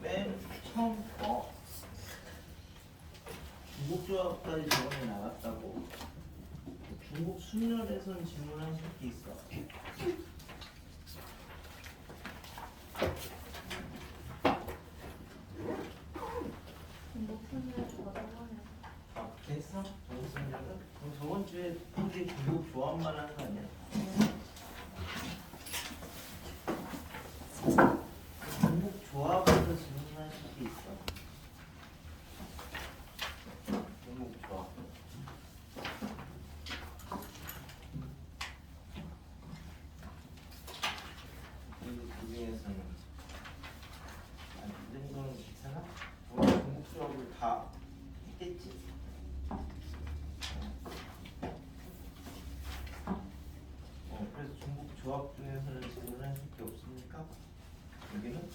맨 처음 거 중국 조합까지 저번에 나갔다고. 중국 순열에선 질문하실 게 있어. 아, 됐어? 중국 순열은? 그럼 저번 주에 우리 중국 조합만 한 거 아니야? 중국 조합에서 질문하실 게 있어. 중국 조합. 이 중에서는 이 정도는 괜찮아? 우리 중국 조합을 다 했겠지? 그래서 중국 조합 중에서는 질문하실 게 없습니까? 여기는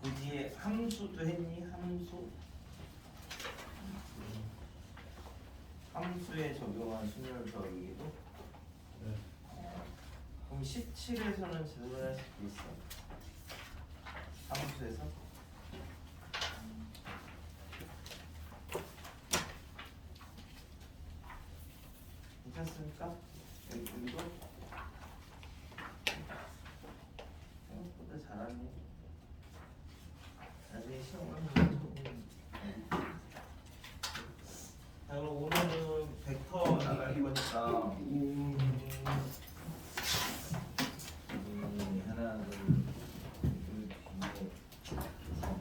그 뒤에 함수도 했니? 함수? 함수에 적용한 순열 조합이기도? 네. 그럼 17에서는 질문하실 게 있어? 함수에서? 괜찮습니까? 여기도? 생각보다 잘하네. 나중에 시험을 한번 자, 그럼 오늘은 벡터 나갈 거니까 하나, 둘,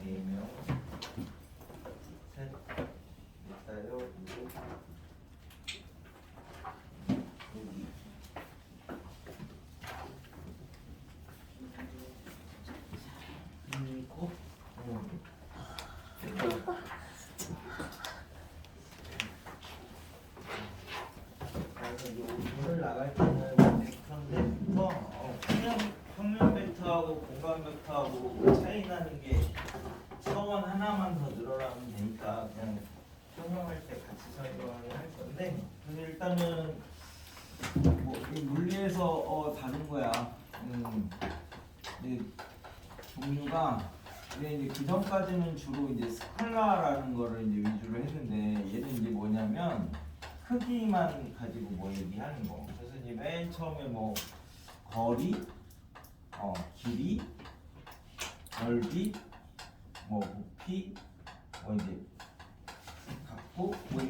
네 명, 셋, 됐어요. 그리고 여기 그리고 그래서 오늘 나갈 때는 벡터인데 평면 벡터하고 공간 벡터하고 그 차이 나는 게 서원 하나만 더 늘어나면 되니까 그냥 설명할 때 같이 설명을 할 건데 일단은 뭐 이 물리에서 다른 거야. 이제 종류가 이제 그 전까지는 주로 이제 스칼라라는 거를 이제 위주로 했는데 얘는 이제 뭐냐면 크기만 가지고 뭐 얘기하는 거. 그래서 이제 맨 처음에 뭐 거리, 길이, 넓이, 뭐 부피, 뭐 이제 각도, 뭐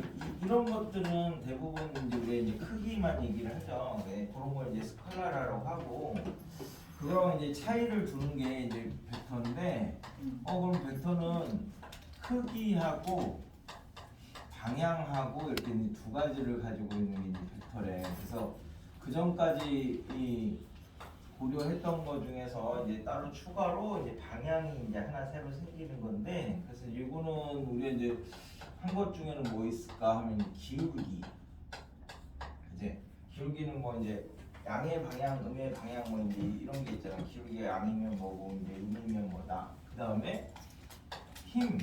이런 것들은 대부분 이제 우리가 이제 크기만 얘기를 하죠. 네, 그런 걸 이제 스칼라라고 하고. 그거랑 이제 차이를 두는 게 이제 벡터인데, 그럼 벡터는 크기하고 방향하고 이렇게 이제 두 가지를 가지고 있는 게 이제 벡터래. 그래서 그 전까지 이 고려했던 것 중에서 이제 따로 추가로 이제 방향이 이제 하나 새로 생기는 건데, 그래서 이거는 우리가 이제 한 것 중에는 뭐 있을까 하면 기울기. 이제 기울기는 뭐 이제 양의 방향, 음의 방향 뭐 이제 이런 게 있잖아. 기울기가 양이면 뭐고 이제 음이면 뭐다. 그 다음에 힘.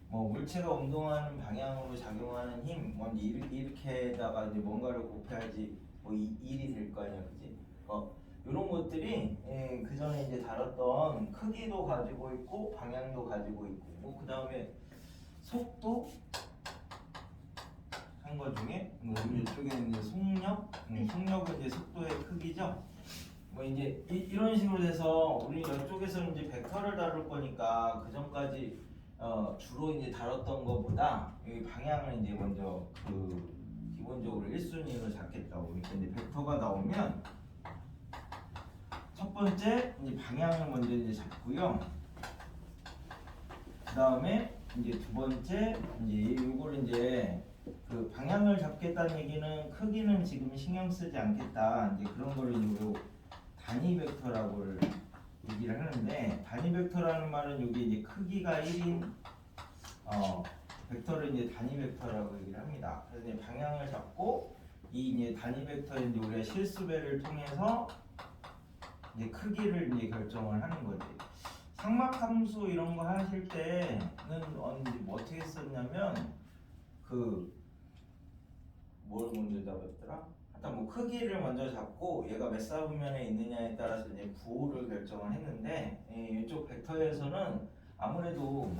뭐 물체가 운동하는 방향으로 작용하는 힘. 뭐 이제 이렇게다가 이제 뭔가를 곱해야지 뭐 일이 될 거 아니야, 그지? 이런 것들이 그 전에 이제 다뤘던 크기도 가지고 있고 방향도 가지고 있고 뭐 그 다음에 속도 한 거 중에 뭐 이쪽에는 이제 속력, 속력은 이제 속도의 크기죠. 뭐 이제 이런 식으로 돼서 우리 이쪽에서는 이제 벡터를 다룰 거니까 그 전까지 주로 이제 다뤘던 것보다 이 방향을 이제 먼저 기본적으로 1순위로 잡겠다고. 그러니까 이제 벡터가 나오면 첫 번째 이제 방향을 먼저 이제 잡고요. 그 다음에 이제 두 번째 이제 요거를 이제 그 방향을 잡겠다는 얘기는 크기는 지금 신경 쓰지 않겠다. 이제 그런 거를 이제 단위 벡터라고 얘기를 하는데, 단위 벡터라는 말은 여기 이제 크기가 1인 벡터를 이제 단위 벡터라고 얘기를 합니다. 그래서 이제 방향을 잡고 이 이제 단위 벡터의 이제 우리가 실수배를 통해서 이제 크기를 이제 결정을 하는 거지. 상막함수 이런 거 하실 때는 뭐 어떻게 썼냐면 뭘 잡았더라? 일단 뭐 크기를 먼저 잡고 얘가 몇 사분면에 있느냐에 따라서 이제 부호를 결정을 했는데 이쪽 벡터에서는 아무래도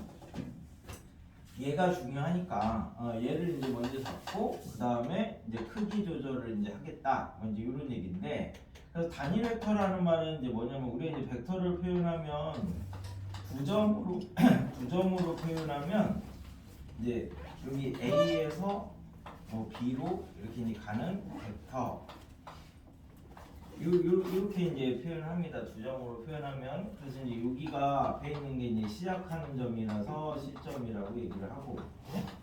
얘가 중요하니까 얘를 이제 먼저 잡고 그 다음에 이제 크기 조절을 이제 하겠다 뭐 이제 이런 얘기인데 그래서 단위 벡터라는 말은 이제 뭐냐면 우리가 이제 벡터를 표현하면 두 점으로 표현하면 이제 여기 A에서 B로 이렇게 이제 가는 벡터 이렇게 이제 표현합니다. 두 점으로 표현하면 그래서 이제 여기가 앞에 있는 게 이제 시작하는 점이라서 시점이라고 얘기를 하고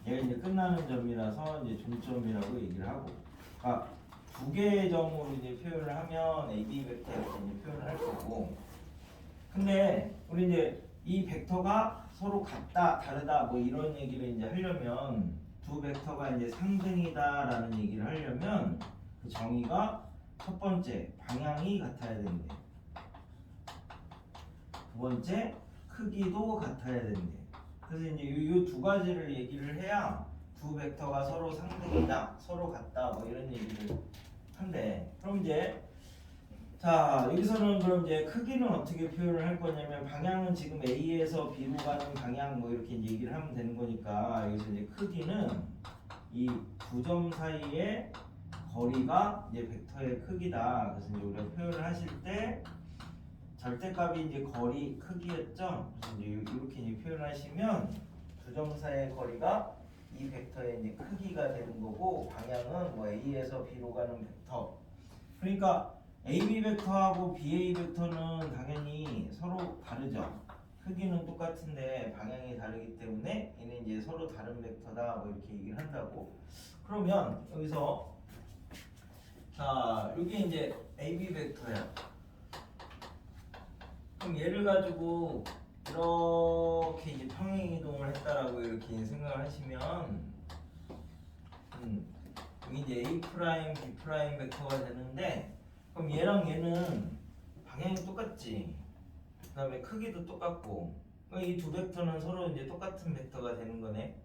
얘가 이제 끝나는 점이라서 이제 종점이라고 얘기를 하고 그러니까 두 개의 점으로 이제 표현을 하면 AB 벡터 이렇게 이제 표현을 할 거고 근데 우리 이제 이 벡터가 서로 같다 다르다 뭐 이런 얘기를 이제 하려면 두 벡터가 이제 상등이다라는 얘기를 하려면 그 정의가 첫 번째 방향이 같아야 된대. 두 번째 크기도 같아야 된대. 그래서 이제 이 두 가지를 얘기를 해야 두 벡터가 서로 상등이다, 서로 같다 뭐 이런 얘기를 한대. 그럼 이제 자 여기서는 그럼 이제 크기는 어떻게 표현을 할 거냐면 방향은 지금 A에서 B로 가는 방향 뭐 이렇게 이제 얘기를 하면 되는 거니까 여기서 이제 크기는 이 두 점 사이의 거리가 이제 벡터의 크기다. 그래서 이제 우리가 표현을 하실 때 절대값이 이제 거리 크기였죠. 그래서 이제 이렇게 이제 표현하시면 두 점 사이의 거리가 이 벡터의 이제 크기가 되는 거고 방향은 뭐 A에서 B로 가는 벡터. 그러니까 AB 벡터하고 BA 벡터는 당연히 서로 다르죠. 크기는 똑같은데 방향이 다르기 때문에 얘는 이제 서로 다른 벡터다 뭐 이렇게 얘기를 한다고. 그러면 여기서 자 이게 이제 AB 벡터야. 그럼 얘를 가지고 이렇게 이제 평행 이동을 했다라고 이렇게 생각을 하시면 여기 이제 A 프라임, B 프라임 벡터가 되는데 그럼 얘랑 얘는 방향이 똑같지. 그 다음에 크기도 똑같고 이 두 벡터는 서로 이제 똑같은 벡터가 되는 거네.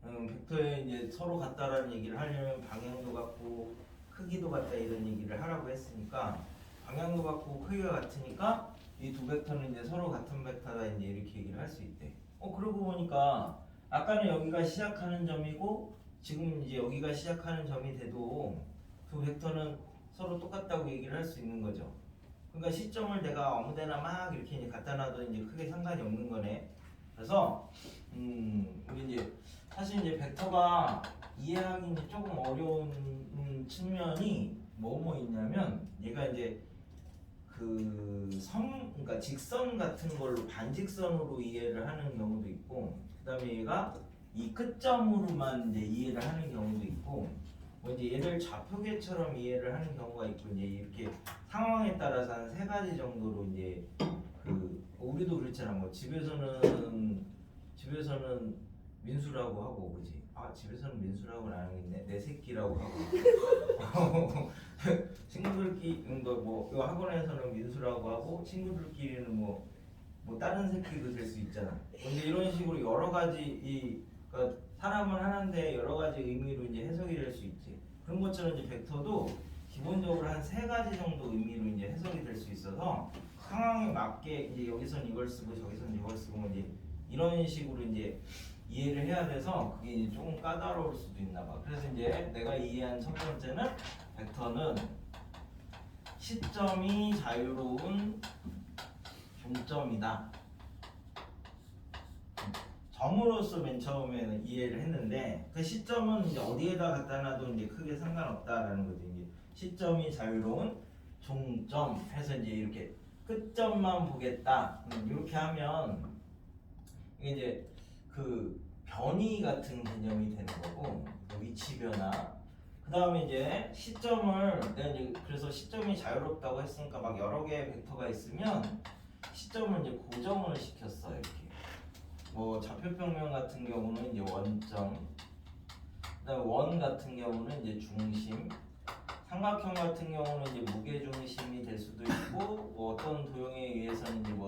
벡터에 이제 서로 같다라는 얘기를 하려면 방향도 같고 크기도 같다 이런 얘기를 하라고 했으니까 방향도 같고 크기가 같으니까 이 두 벡터는 이제 서로 같은 벡터다 이제 이렇게 얘기를 할 수 있대. 그러고 보니까 아까는 여기가 시작하는 점이고 지금 이제 여기가 시작하는 점이 돼도 두 벡터는 서로 똑같다고 얘기를 할 수 있는 거죠. 그러니까 시점을 내가 아무데나 막 이렇게 이제 갖다 놔도 이제 크게 상관이 없는 거네. 그래서 우리 이제 사실 이제 벡터가 이해하기 이제 조금 어려운 측면이 뭐 있냐면 얘가 이제 그러니까 직선 같은 걸로 반직선으로 이해를 하는 경우도 있고 그다음에 얘가 이 끝점으로만 이제 이해를 하는 경우도 있고 뭐 이제 얘를 좌표계처럼 이해를 하는 경우가 있고 이제 이렇게 상황에 따라서 한 세 가지 정도로 이제 우리도 그렇잖아. 뭐 집에서는 민수라고 하고 그지? 집에서는 민수라고는 안 하겠네. 내 새끼라고 하고 친구들끼리 뭐 학원에서는 민수라고 하고 친구들끼리는 뭐 다른 새끼도 될 수 있잖아. 근데 이런 식으로 여러 가지 그러니까 사람은 하나인데 여러 가지 의미로 이제 해석이 될 수 있지. 그런 것처럼 이제 벡터도 기본적으로 한 세 가지 정도 의미로 이제 해석이 될 수 있어서 상황에 맞게 이제 여기선 이걸 쓰고 저기선 이걸 쓰고 뭐 이제 이런 식으로 이제 이해를 해야 돼서 그게 이제 조금 까다로울 수도 있나 봐. 그래서 이제 내가 이해한 첫 번째는 벡터는 시점이 자유로운 종점이다. 점으로서 맨 처음에는 이해를 했는데 그 시점은 이제 어디에다 갖다 놔도 이제 크게 상관없다라는 거지. 이제 시점이 자유로운 종점 해서 이제 이렇게 끝점만 보겠다. 이렇게 하면 이게 이제 그 변이 같은 개념이 되는 거고 위치 변화. 그 다음에 이제 시점을 내가 이제 그래서 시점이 자유롭다고 했으니까 막 여러 개의 벡터가 있으면 시점을 이제 고정을 시켰어 이렇게. 뭐 좌표평면 같은 경우는 이제 원점, 그다음에 원 같은 경우는 이제 중심, 삼각형 같은 경우는 이제 무게 중심이 될 수도 있고 뭐 어떤 도형에 의해서는 이제 뭐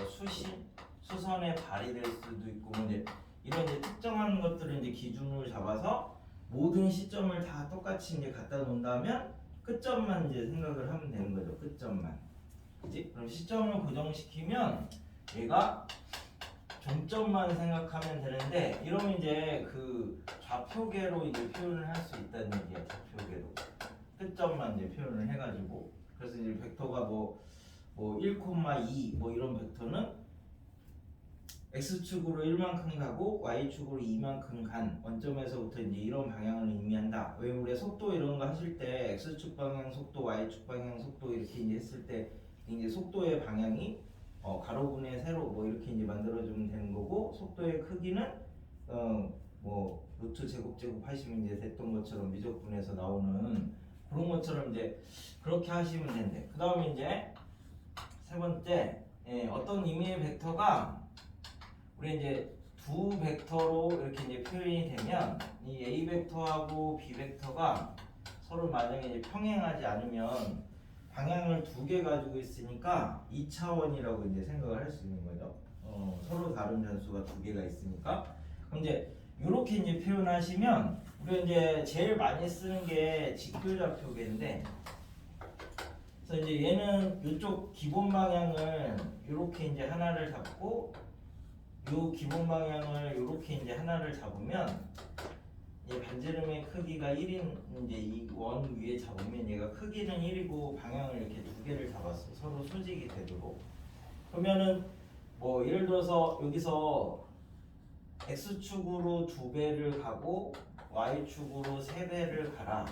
수선의 발이 될 수도 있고 뭐 이제 이런 이제 특정한 것들을 이제 기준으로 잡아서 모든 시점을 다 똑같이 이제 갖다 놓는다면 끝점만 이제 생각을 하면 되는 거죠. 끝점만. 그지? 그럼 시점을 고정시키면 얘가 종점만 생각하면 되는데 이러면 이제 그 좌표계로 이제 표현을 할 수 있다는 얘기야. 좌표계로. 끝점만 이제 표현을 해가지고 그래서 이제 벡터가 뭐 1,2 뭐 이런 벡터는 x축으로 1만큼 가고 y축으로 2만큼 간 원점에서부터 이제 이런 방향을 의미한다. 왜 우리 속도 이런 거 하실 때 x축 방향 속도, y축 방향 속도 이렇게 이제 했을 때 이제 속도의 방향이 가로분의 세로 뭐 이렇게 이제 만들어주면 되는 거고 속도의 크기는 뭐 루트 제곱 하시면 이제 됐던 것처럼 미적분에서 나오는 그런 것처럼 이제 그렇게 하시면 된대. 그 다음에 이제 세 번째 어떤 의미의 벡터가 우리 이제 두 벡터로 이렇게 이제 표현이 되면 이 A 벡터하고 B 벡터가 서로 만약에 이제 평행하지 않으면 방향을 두 개 가지고 있으니까 2차원이라고 이제 생각을 할 수 있는 거죠. 서로 다른 변수가 두 개가 있으니까. 그럼 이제 이렇게 이제 표현하시면 우리가 이제 제일 많이 쓰는 게 직교좌표계인데 그래서 이제 얘는 이쪽 기본 방향을 이렇게 이제 하나를 잡고 요 기본 방향을 이렇게 이제 하나를 잡으면 얘 반지름의 크기가 1인 이제 이 원 위에 잡으면 얘가 크기는 1이고 방향을 이렇게 두 개를 잡았어. 서로 수직이 되도록. 그러면은 뭐 예를 들어서 여기서 x축으로 2배를 가고 y축으로 3배를 가라.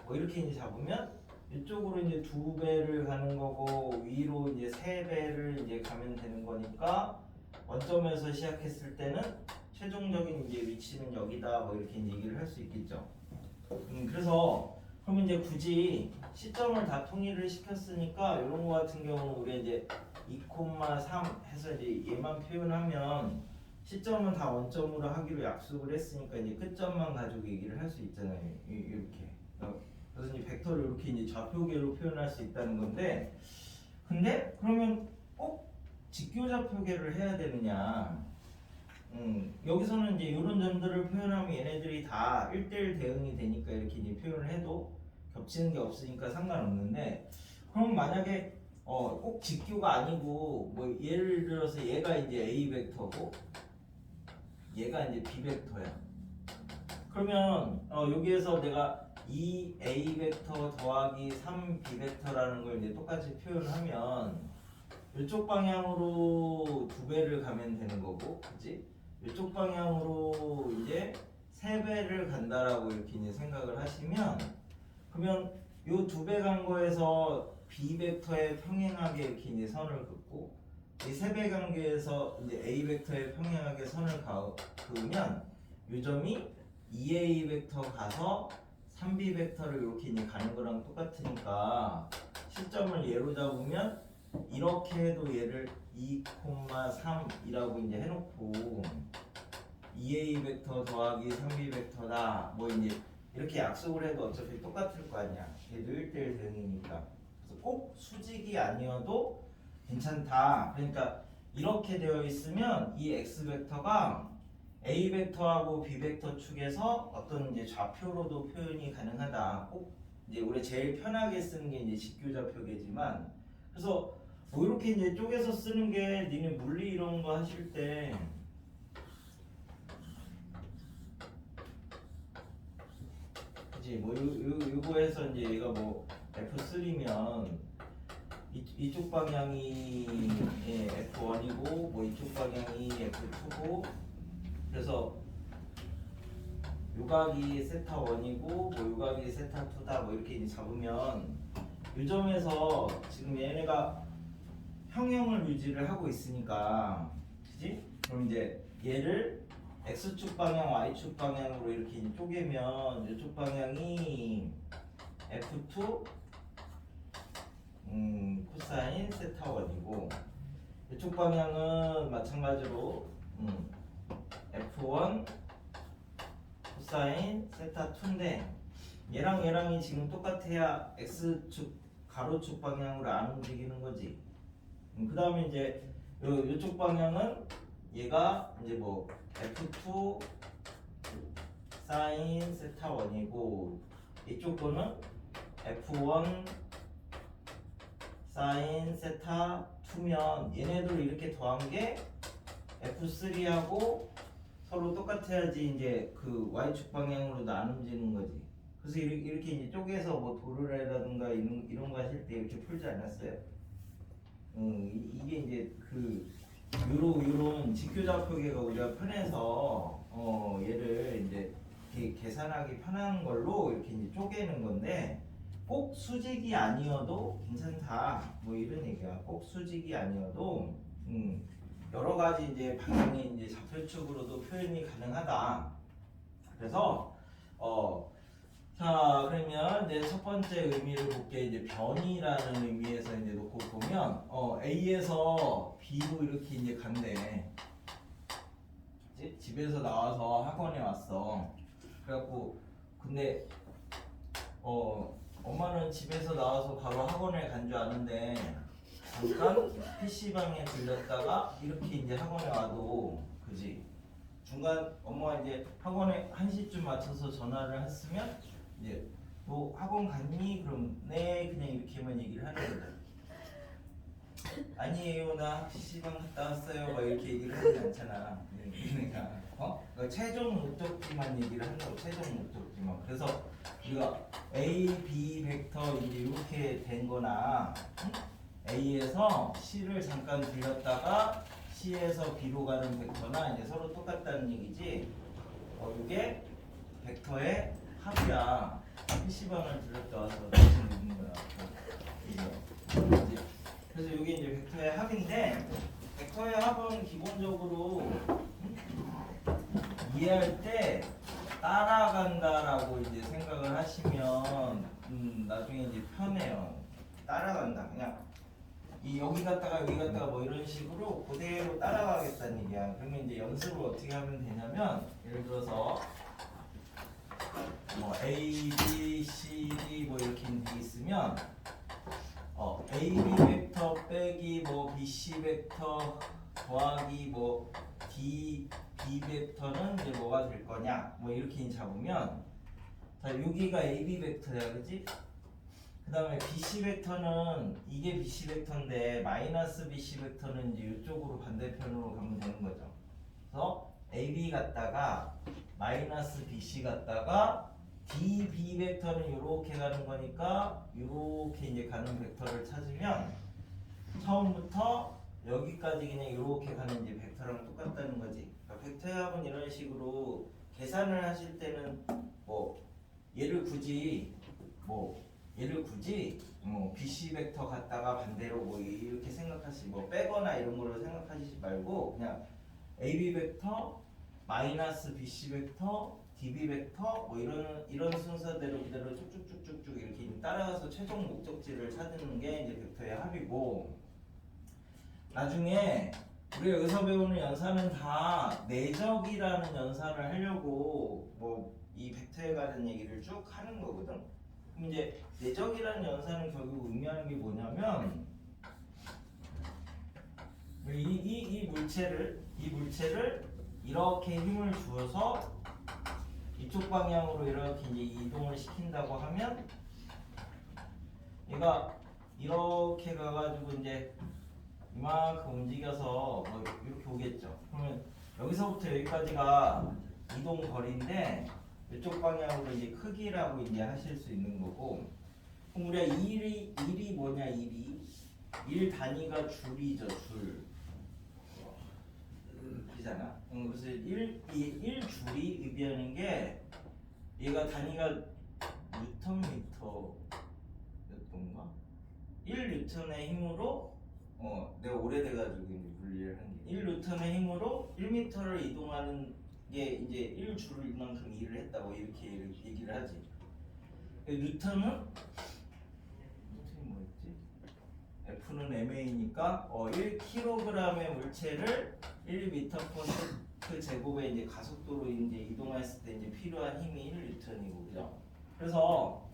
뭐 이렇게 이제 잡으면 이쪽으로 이제 2배를 가는 거고 위로 이제 3배를 이제 가면 되는 거니까 원점에서 시작했을 때는 최종적인 이제 위치는 여기다 뭐 이렇게 이제 얘기를 할 수 있겠죠. 그래서 그러면 이제 굳이 시점을 다 통일을 시켰으니까 이런 거 같은 경우는 우리 이제 2,3 해서 이제 얘만 표현하면 시점은 다 원점으로 하기로 약속을 했으니까 이제 끝점만 가지고 얘기를 할 수 있잖아요. 이렇게. 그래서 이제 벡터를 이렇게 이제 좌표계로 표현할 수 있다는 건데, 근데 그러면 꼭 직교좌표계를 해야 되느냐? 여기서는 이제 이런 점들을 표현하면 얘네들이 다 1대1 대응이 되니까 이렇게 이제 표현을 해도 겹치는 게 없으니까 상관없는데, 그럼 만약에 꼭 직교가 아니고 뭐 예를 들어서 얘가 이제 A 벡터고 얘가 이제 B 벡터야. 그러면 여기에서 내가 2A 벡터 더하기 3B 벡터라는 걸 이제 똑같이 표현하면 이쪽 방향으로 2배를 가면 되는 거고, 그치? 이쪽 방향으로 이제 3배를 간다라고 이렇게 이제 생각을 하시면, 그러면 요 2배 간 거에서 B 벡터에 평행하게 이렇게 이제 선을 긋고, 이 3배 간 거에서 이제 A 벡터에 평행하게 선을 그으면 요 점이 2A 벡터 가서 3B 벡터를 이렇게 이제 가는 거랑 똑같으니까 시점을 얘로 잡으면 이렇게 해도 얘를 2,3이라고 이제 해놓고 2A 벡터 더하기 3B 벡터다 뭐 이제 이렇게 약속을 해도 어차피 똑같을 거 아니야. 얘도 1대1 대응이니까. 그래서 꼭 수직이 아니어도 괜찮다. 그러니까 이렇게 되어 있으면 이 X 벡터가 A 벡터하고 B 벡터 축에서 어떤 이제 좌표로도 표현이 가능하다. 꼭 이제 우리 제일 편하게 쓰는 게 이제 직교좌표계지만, 그래서 뭐 이렇게 이제 쪼개서 쓰는 게 니네 물리 이런 거 하실 때 그치 뭐 요거에서 이제 얘가 뭐 F3면 이쪽 방향이 F1이고 뭐 이쪽 방향이 F2고 그래서 요각이 세타 1이고 뭐 요각이 세타 2다 뭐 이렇게 이제 잡으면 요 점에서 지금 얘네가 평형을 유지를 하고 있으니까 그지? 그럼 이제 얘를 x축 방향, y축 방향으로 이렇게 이제 쪼개면 이쪽 방향이 F2 코사인 세타 1이고 이쪽 방향은 마찬가지로 F1 코사인 세타 2인데 얘랑 얘랑이 지금 똑같아야 x축 가로축 방향으로 안 움직이는 거지. 그 다음에 이제 요쪽 방향은 얘가 이제 뭐 F2 사인 세타 1이고 이쪽 거는 F1 사인 세타 2면 얘네들 이렇게 더한 게 F3하고 서로 똑같아야지 이제 그 Y축 방향으로 나눔지는 거지. 그래서 이렇게 이제 쪼개서 뭐 도르래라든가 이런 거 하실 때 이렇게 풀지 않았어요? 이게 이제 그 요런 직교좌표계가 우리가 편해서 얘를 이제 계산하기 편한 걸로 이렇게 이제 쪼개는 건데 꼭 수직이 아니어도 괜찮다 뭐 이런 얘기야. 꼭 수직이 아니어도 여러 가지 이제 방향의 이제 좌표축으로도 표현이 가능하다. 그래서 자 그러면 이제 첫 번째 의미를 볼게. 이제 변이라는 의미에서 이제 놓고 보면 A에서 B로 이렇게 이제 간대. 집에서 나와서 학원에 왔어. 그래갖고 근데 엄마는 집에서 나와서 바로 학원에 간 줄 아는데 잠깐 PC방에 들렸다가 이렇게 이제 학원에 와도 그지? 중간 엄마가 이제 학원에 1시쯤 맞춰서 전화를 했으면 이제 너 학원 갔니? 그럼 네 그냥 이렇게만 얘기를 하는 거다. 아니에요 나 PC방 갔다 왔어요 막 이렇게 얘기를 하지 않잖아. 그러니까 그러니까 최종 목적지만 얘기를 한다고. 최종 목적지만. 그래서 우리가 A, B 벡터 이제 이렇게 된 거나 A에서 C를 잠깐 들렸다가 C에서 B로 가는 벡터나 이제 서로 똑같다는 얘기지. 이게 벡터의 합이야. PC방을 들렸다 와서 대신 읽는 거야. 이제. 그래서 이게 이제 벡터의 합인데 벡터의 합은 기본적으로 이해할 때 따라간다라고 이제 생각을 하시면 나중에 이제 편해요. 따라간다. 그냥 여기 갔다가 여기 갔다가 뭐 이런 식으로 그대로 따라가겠다는 얘기야. 그러면 이제 연습을 어떻게 하면 되냐면 예를 들어서 뭐 A, B, C, D 뭐 이렇게 돼 있으면 A, B 벡터 빼기 뭐 B, C 벡터 더하기 뭐 D, B 벡터는 이제 뭐가 될 거냐 뭐 이렇게 잡으면 자 여기가 A, B 벡터야 그치? 그 다음에 BC 벡터는 이게 BC 벡터인데 마이너스 BC 벡터는 이제 이쪽으로 반대편으로 가면 되는 거죠. 그래서 AB 갔다가 마이너스 BC 갔다가 DB 벡터는 이렇게 가는 거니까 이렇게 이제 가는 벡터를 찾으면 처음부터 여기까지 그냥 이렇게 가는 이제 벡터랑 똑같다는 거지. 그러니까 벡터의 합은 이런 식으로 계산을 하실 때는 뭐 얘를 굳이 BC 벡터 갔다가 반대로 뭐 이렇게 생각하시 뭐 빼거나 이런 걸로 생각하시지 말고 그냥 AB 벡터 마이너스 BC 벡터 DB 벡터 뭐 이런 순서대로 그대로 쭉쭉쭉쭉쭉 이렇게 따라가서 최종 목적지를 찾는 게 이제 벡터의 합이고 나중에 우리가 여기서 배우는 연산은 다 내적이라는 연산을 하려고 뭐 이 벡터에 관한 얘기를 쭉 하는 거거든. 그럼 이제 내적이라는 연산은 결국 의미하는 게 뭐냐면 이 물체를 이렇게 힘을 주어서 이쪽 방향으로 이렇게 이제 이동을 시킨다고 하면 얘가 이렇게 가가지고 이제 이만큼 움직여서 뭐 이렇게 오겠죠. 그러면 여기서부터 여기까지가 이동 거리인데 이쪽 방향으로 이제 크기라고 이제 하실 수 있는 거고. 그럼 우리가 일이 뭐냐? 일 단위가 줄이죠, 줄. 이잖아. 그래서 일 줄이 의미하는 게 얘가 단위가 뉴턴미터였던가? 1뉴턴의 힘으로 내가 오래돼가지고 이제 분리를 한 게 1뉴턴의 힘으로 1m를 이동하는 게 이제 1줄만큼 일을 했다고 이렇게 얘기를 하지. 뉴턴은 뭐였지? F는 ma니까 1kg의 물체를 1m/s 제곱에 이제 가속도로 이제 이동했을 때 이제 필요한 힘이 1뉴턴이고 그죠? 그래서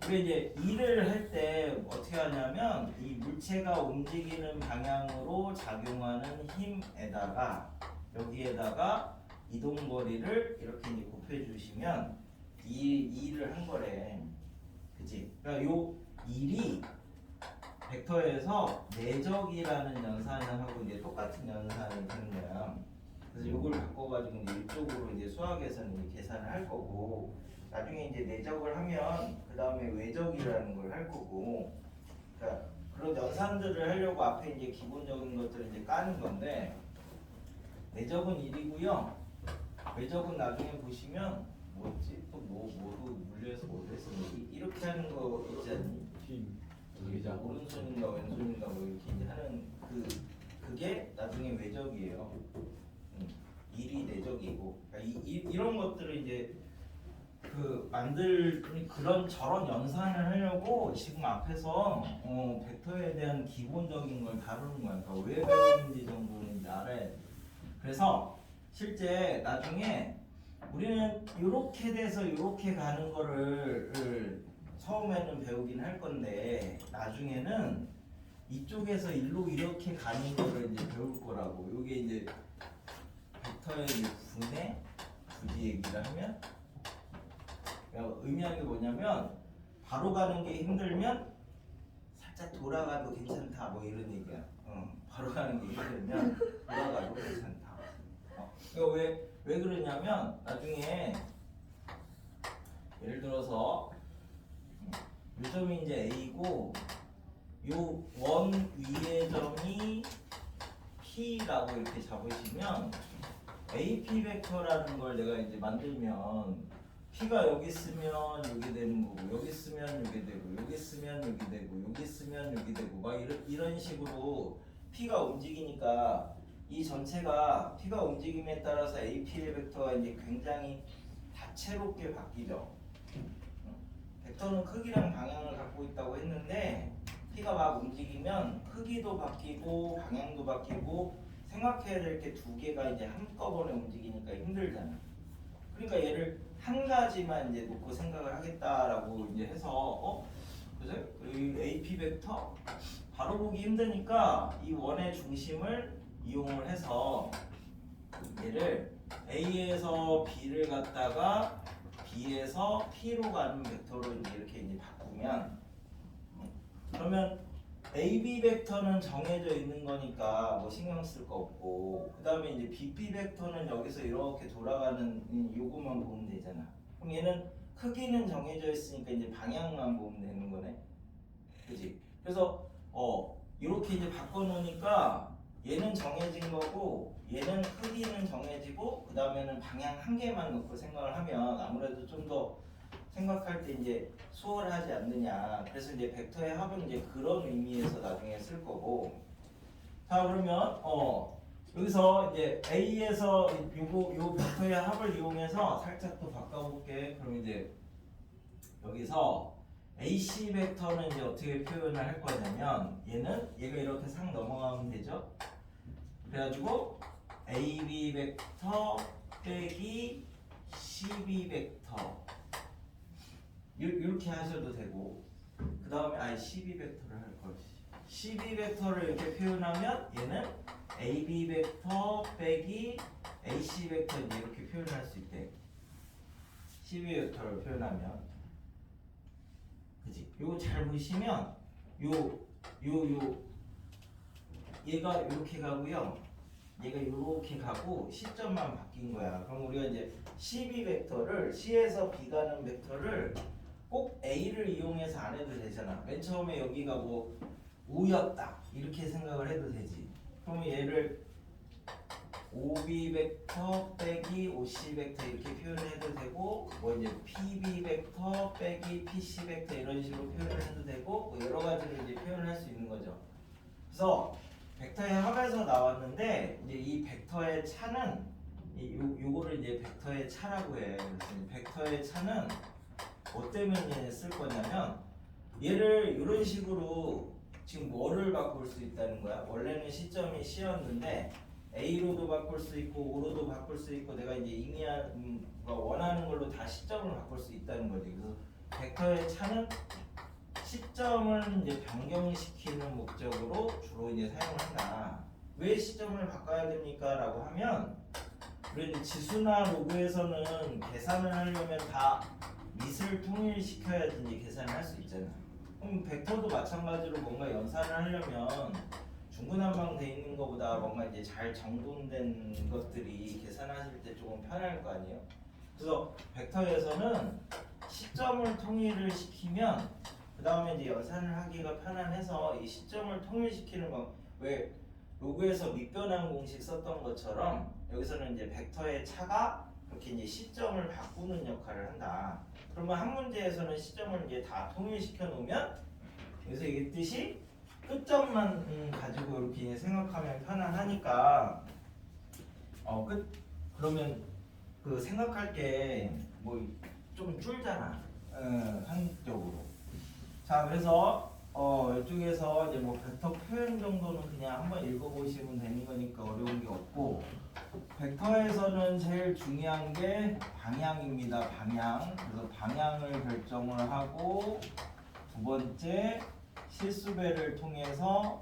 우리 이제 일을 할 때 어떻게 하냐면 이 물체가 움직이는 방향으로 작용하는 힘에다가 여기에다가 이동 거리를 이렇게 이제 곱해 주시면 2를 한 거래. 그치? 그러니까 요 1이 벡터에서 내적이라는 연산하고 이제 똑같은 연산이 되는 거야. 그래서 이걸 바꿔가지고 이제 이쪽으로 이제 수학에서는 이제 계산을 할 거고, 나중에 이제 내적을 하면 그 다음에 외적이라는 걸 할 거고, 그러니까 그런 연산들을 하려고 앞에 이제 기본적인 것들을 이제 까는 건데, 내적은 1이고요. 외적은 나중에 보시면 뭐지? 또 뭐도 물려서 뭐도 했었는데 이렇게 하는 거 있지 않니? 오른손인가 왼손인가 뭐 이렇게 이제 하는 그게 나중에 외적이에요. 1이 내적이고, 그러니까 이런 것들을 이제 만들 그런 저런 연산을 하려고 지금 앞에서 벡터에 대한 기본적인 걸 다루는 거야. 그러니까 왜 배우는지 정도는 이제 알아야 돼. 그래서 실제 나중에 우리는 이렇게 돼서 이렇게 가는 거를 처음에는 배우긴 할 건데, 나중에는 이쪽에서 일로 이렇게 가는 거를 이제 배울 거라고. 이게 이제 벡터의 분해, 굳이 얘기를 하면, 그러니까 의미하는 게 뭐냐면, 바로 가는 게 힘들면 살짝 돌아가도 괜찮다, 뭐 이런 얘기야. 바로 가는 게 힘들면 돌아가도 괜찮다. 그러니까 왜 그러냐면, 나중에 예를 들어서 이 점이 이제 A고, 요 원 위의 점이 P라고 이렇게 잡으시면, AP 벡터라는 걸 내가 이제 만들면 P가 여기 있으면 여기 되는 거고, 여기 있으면 여기 되고, 여기 있으면 여기 되고, 여기 있으면 여기 되고, 막 이런 식으로 P가 움직이니까 이 전체가 P가 움직임에 따라서 AP의 벡터가 이제 굉장히 다채롭게 바뀌죠. 벡터는 크기랑 방향을 갖고 있다고 했는데, P가 막 움직이면 크기도 바뀌고 방향도 바뀌고, 생각해야 될 게 두 개가 이제 한꺼번에 움직이니까 힘들잖아. 그러니까 얘를 한 가지만 이제 놓고 생각을 하겠다라고 이제 해서 그죠? 이 AP 벡터 바로 보기 힘드니까 이 원의 중심을 이용을 해서 얘를 A에서 B를 갖다가 B에서 P로 가는 벡터로 이렇게 이제 바꾸면, 그러면 AB 벡터는 정해져 있는 거니까 뭐 신경 쓸 거 없고, 그 다음에 이제 BP 벡터는 여기서 이렇게 돌아가는 요것만 보면 되잖아. 그럼 얘는 크기는 정해져 있으니까 이제 방향만 보면 되는 거네. 그지? 그래서 이렇게 이제 바꿔놓으니까 얘는 정해진 거고, 얘는 크기는 정해지고, 그 다음에는 방향 한 개만 놓고 생각을 하면 아무래도 좀 더 생각할 때 이제 수월하지 않느냐. 그래서 이제 벡터의 합은 이제 그런 의미에서 나중에 쓸 거고. 자, 그러면 여기서 이제 A에서 요 벡터의 합을 이용해서 살짝 또 바꿔볼게. 그럼 이제 여기서 AC 벡터는 이제 어떻게 표현을 할 거냐면, 얘가 이렇게 상 넘어가면 되죠. 그래가지고 AB 벡터 빼기 CB 벡터 이렇게 하셔도 되고, 그 다음에 CB 벡터를 할 걸. CB 벡터를 이렇게 표현하면 얘는 AB 벡터 빼기 AC 벡터 이렇게 표현할 수 있대. CB 벡터를 표현하면, 그지? 요거 잘 보시면 얘가 이렇게 가고요. 얘가 이렇게 가고 시점만 바뀐 거야. 그럼 우리가 이제 CB 벡터를 C에서 B 가는 벡터를 꼭 A를 이용해서 안 해도 되잖아. 맨 처음에 여기가 뭐 U였다 이렇게 생각을 해도 되지. 그러면 얘를 OB 벡터 빼기 OC 벡터 이렇게 표현해도 되고, 뭐 이제 PB 벡터 빼기 PC 벡터 이런 식으로 표현을 해도 되고, 뭐 여러 가지로 이제 표현을 할 수 있는 거죠. 그래서 벡터의 합에서 나왔는데, 이제 이 벡터의 차는 요거를 이제 벡터의 차라고 해. 그래서 벡터의 차는 뭐 때문에 쓸 거냐면, 얘를 이런 식으로 지금 뭐를 바꿀 수 있다는 거야. 원래는 시점이 C였는데 A로도 바꿀 수 있고 O로도 바꿀 수 있고, 내가 이제 원하는 걸로 다 시점을 바꿀 수 있다는 거지. 그래서 벡터의 차는 시점을 이제 변경시키는 목적으로 주로 이제 사용을 한다. 왜 시점을 바꿔야 됩니까? 라고 하면, 우리는 지수나 로그에서는 계산을 하려면 다 밑을 통일시켜야지 이제 계산을 할 수 있잖아. 그럼 벡터도 마찬가지로 뭔가 연산을 하려면 중구난방 돼 있는 것보다 뭔가 이제 잘 정돈된 것들이 계산하실 때 조금 편할 거 아니에요. 그래서 벡터에서는 시점을 통일을 시키면 그 다음에 이제 연산을 하기가 편안해서 이 시점을 통일시키는 거, 왜 로그에서 밑변환 공식 썼던 것처럼 여기서는 이제 벡터의 차가 그렇게 이제 시점을 바꾸는 역할을 한다. 그러면 한 문제에서는 시점을 이제 다 통일시켜 놓으면 여기서 얘기했듯이 끝점만 가지고 이렇게 생각하면 편안하니까 그러면 그 생각할 게 뭐 좀 줄잖아. 한쪽으로. 자, 그래서 이쪽에서 이제 뭐 벡터 표현 정도는 그냥 한번 읽어보시면 되는 거니까 어려운 게 없고, 벡터에서는 제일 중요한 게 방향입니다. 방향. 그래서 방향을 결정을 하고, 두 번째 실수배를 통해서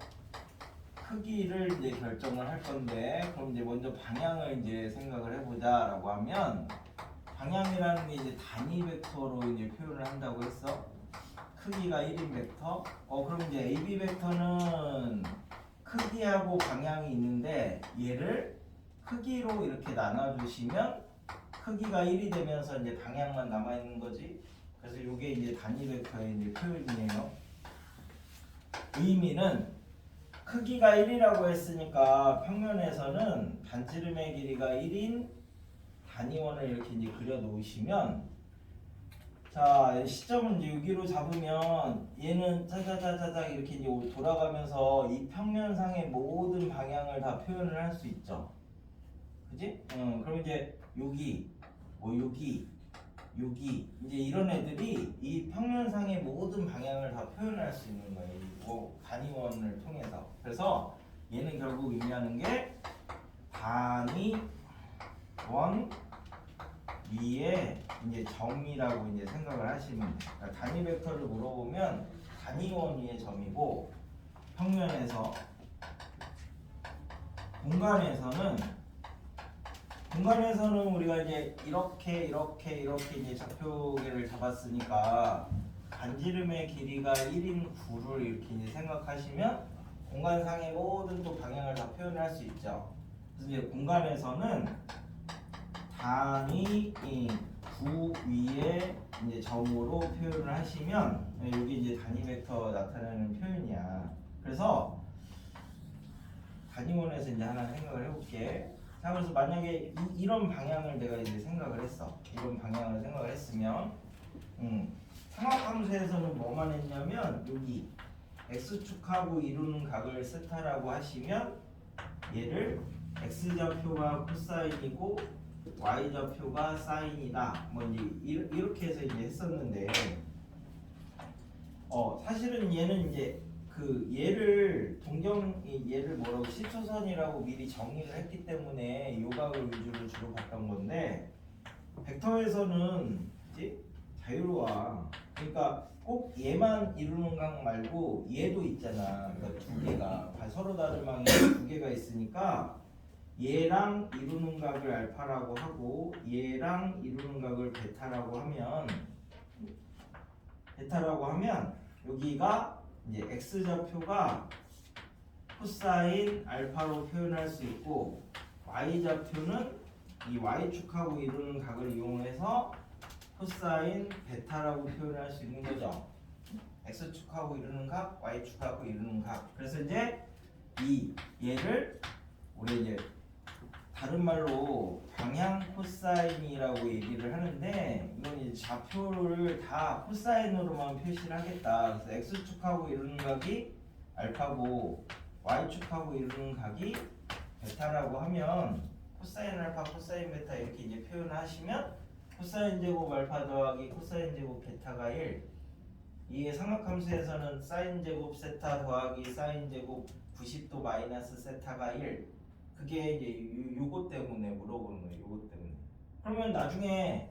크기를 이제 결정을 할 건데, 그럼 이제 먼저 방향을 이제 생각을 해보자라고 하면, 방향이라는 게 이제 단위 벡터로 이제 표현을 한다고 했어. 크기가 1인 벡터. 그럼 이제 AB 벡터는 크기하고 방향이 있는데 얘를 크기로 이렇게 나눠주시면 크기가 1이 되면서 이제 방향만 남아 있는 거지. 그래서 이게 이제 단위 벡터의 이제 표현이에요. 의미는 크기가 1이라고 했으니까 평면에서는 반지름의 길이가 1인 단위원을 이렇게 이제 그려 놓으시면, 자, 시점은 이제 여기로 잡으면 얘는 짜자자자자 이렇게 이제 돌아가면서 이 평면상의 모든 방향을 다 표현을 할 수 있죠. 그지? 그럼 이제 여기, 여기 이제 이런 애들이 이 평면상의 모든 방향을 다 표현할 수 있는 거예요. 이 단위원을 통해서. 그래서 얘는 결국 의미하는 게 단위원 위에 이제 점이라고 이제 생각을 하시면 돼요. 그러니까 단위 벡터를 물어보면 단위원 위의 점이고, 평면에서 공간에서는 우리가 이제 이렇게 이제 좌표계를 잡았으니까 반지름의 길이가 1인 9를 이렇게 이제 생각하시면 공간상의 모든 또 방향을 다 표현할 수 있죠. 그래서 이제 공간에서는 단위 9 위에 이제 점으로 표현을 하시면 여기 이제 단위 벡터 나타내는 표현이야. 그래서 단위원에서 이제 하나 생각을 해볼게. 자, 그래서 만약에 이런 방향을 내가 이제 생각을 했어. 이런 방향을 생각을 했으면, 삼각함수에서는 뭐만 했냐면 여기 x축하고 이루는 각을 세타라고 하시면 얘를 x좌표가 코사인이고 y좌표가 사인이다. 뭐 이제 이렇게 해서 이제 했었는데, 사실은 얘는 이제 얘를 뭐라고 시초선이라고 미리 정의를 했기 때문에 요각을 위주로 주로 봤던 건데, 벡터에서는 그치? 자유로워. 그러니까 꼭 얘만 이루는 각 말고 얘도 있잖아. 그러니까 두 개가 서로 다른 방이 두 개가 있으니까 얘랑 이루는 각을 알파라고 하고 얘랑 이루는 각을 베타라고 하면 여기가 이제 x좌표가 코사인 알파로 표현할 수 있고, y좌표는 이 y축하고 이루는 각을 이용해서 코사인 베타라고 표현할 수 있는 거죠. x축하고 이루는 각, y축하고 이루는 각. 그래서 이제 얘를 우리 이제 다른 말로 방향 코사인이라고 얘기를 하는데, 이건 이제 좌표를 다 코사인으로만 표시를 하겠다. 그래서 x축하고 이루는 각이 알파고 y축하고 이루는 각이 베타라고 하면 코사인 알파 코사인 베타 이렇게 이제 표현하시면 코사인 제곱 알파 더하기 코사인 제곱 베타가 1. 이게 삼각함수에서는 사인 제곱 세타 더하기 사인 제곱 90도 마이너스 세타가 1. 그게 이제 요거 때문에 물어보는 거예요. 요거 때문에. 그러면 나중에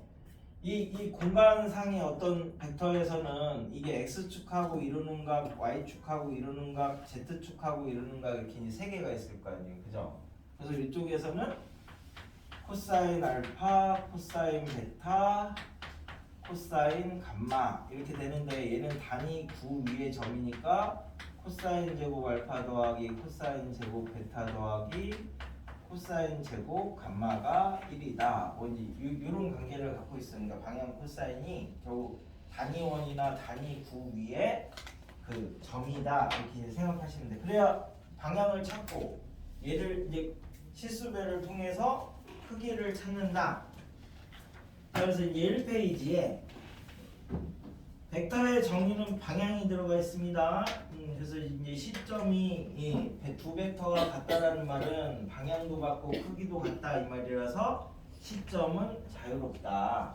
이 공간상의 어떤 벡터에서는 이게 x축하고 이루는 각, y축하고 이루는 각, z축하고 이루는 각 이렇게 이제 세 개가 있을 거 아니에요. 그죠? 그래서 이쪽에서는 코사인 알파, 코사인 베타, 코사인 감마 이렇게 되는데 얘는 단위 9 위의 점이니까 코사인 제곱 알파 더하기 코사인 제곱 베타 더하기 코사인 제곱 감마가 1이다. 뭔지 이런 관계를 갖고 있으니까 방향 코사인이 결국 단위원이나 단위 9 위에 그 점이다 이렇게 생각하시면 돼. 그래야 방향을 찾고 얘를 이제 실수배를 통해서 크기를 찾는다. 그래서 이제 1페이지에 벡터의 정의는 방향이 들어가 있습니다. 그래서 이제 시점이 이 두 벡터가 같다라는 말은 방향도 같고 크기도 같다 이 말이라서 시점은 자유롭다.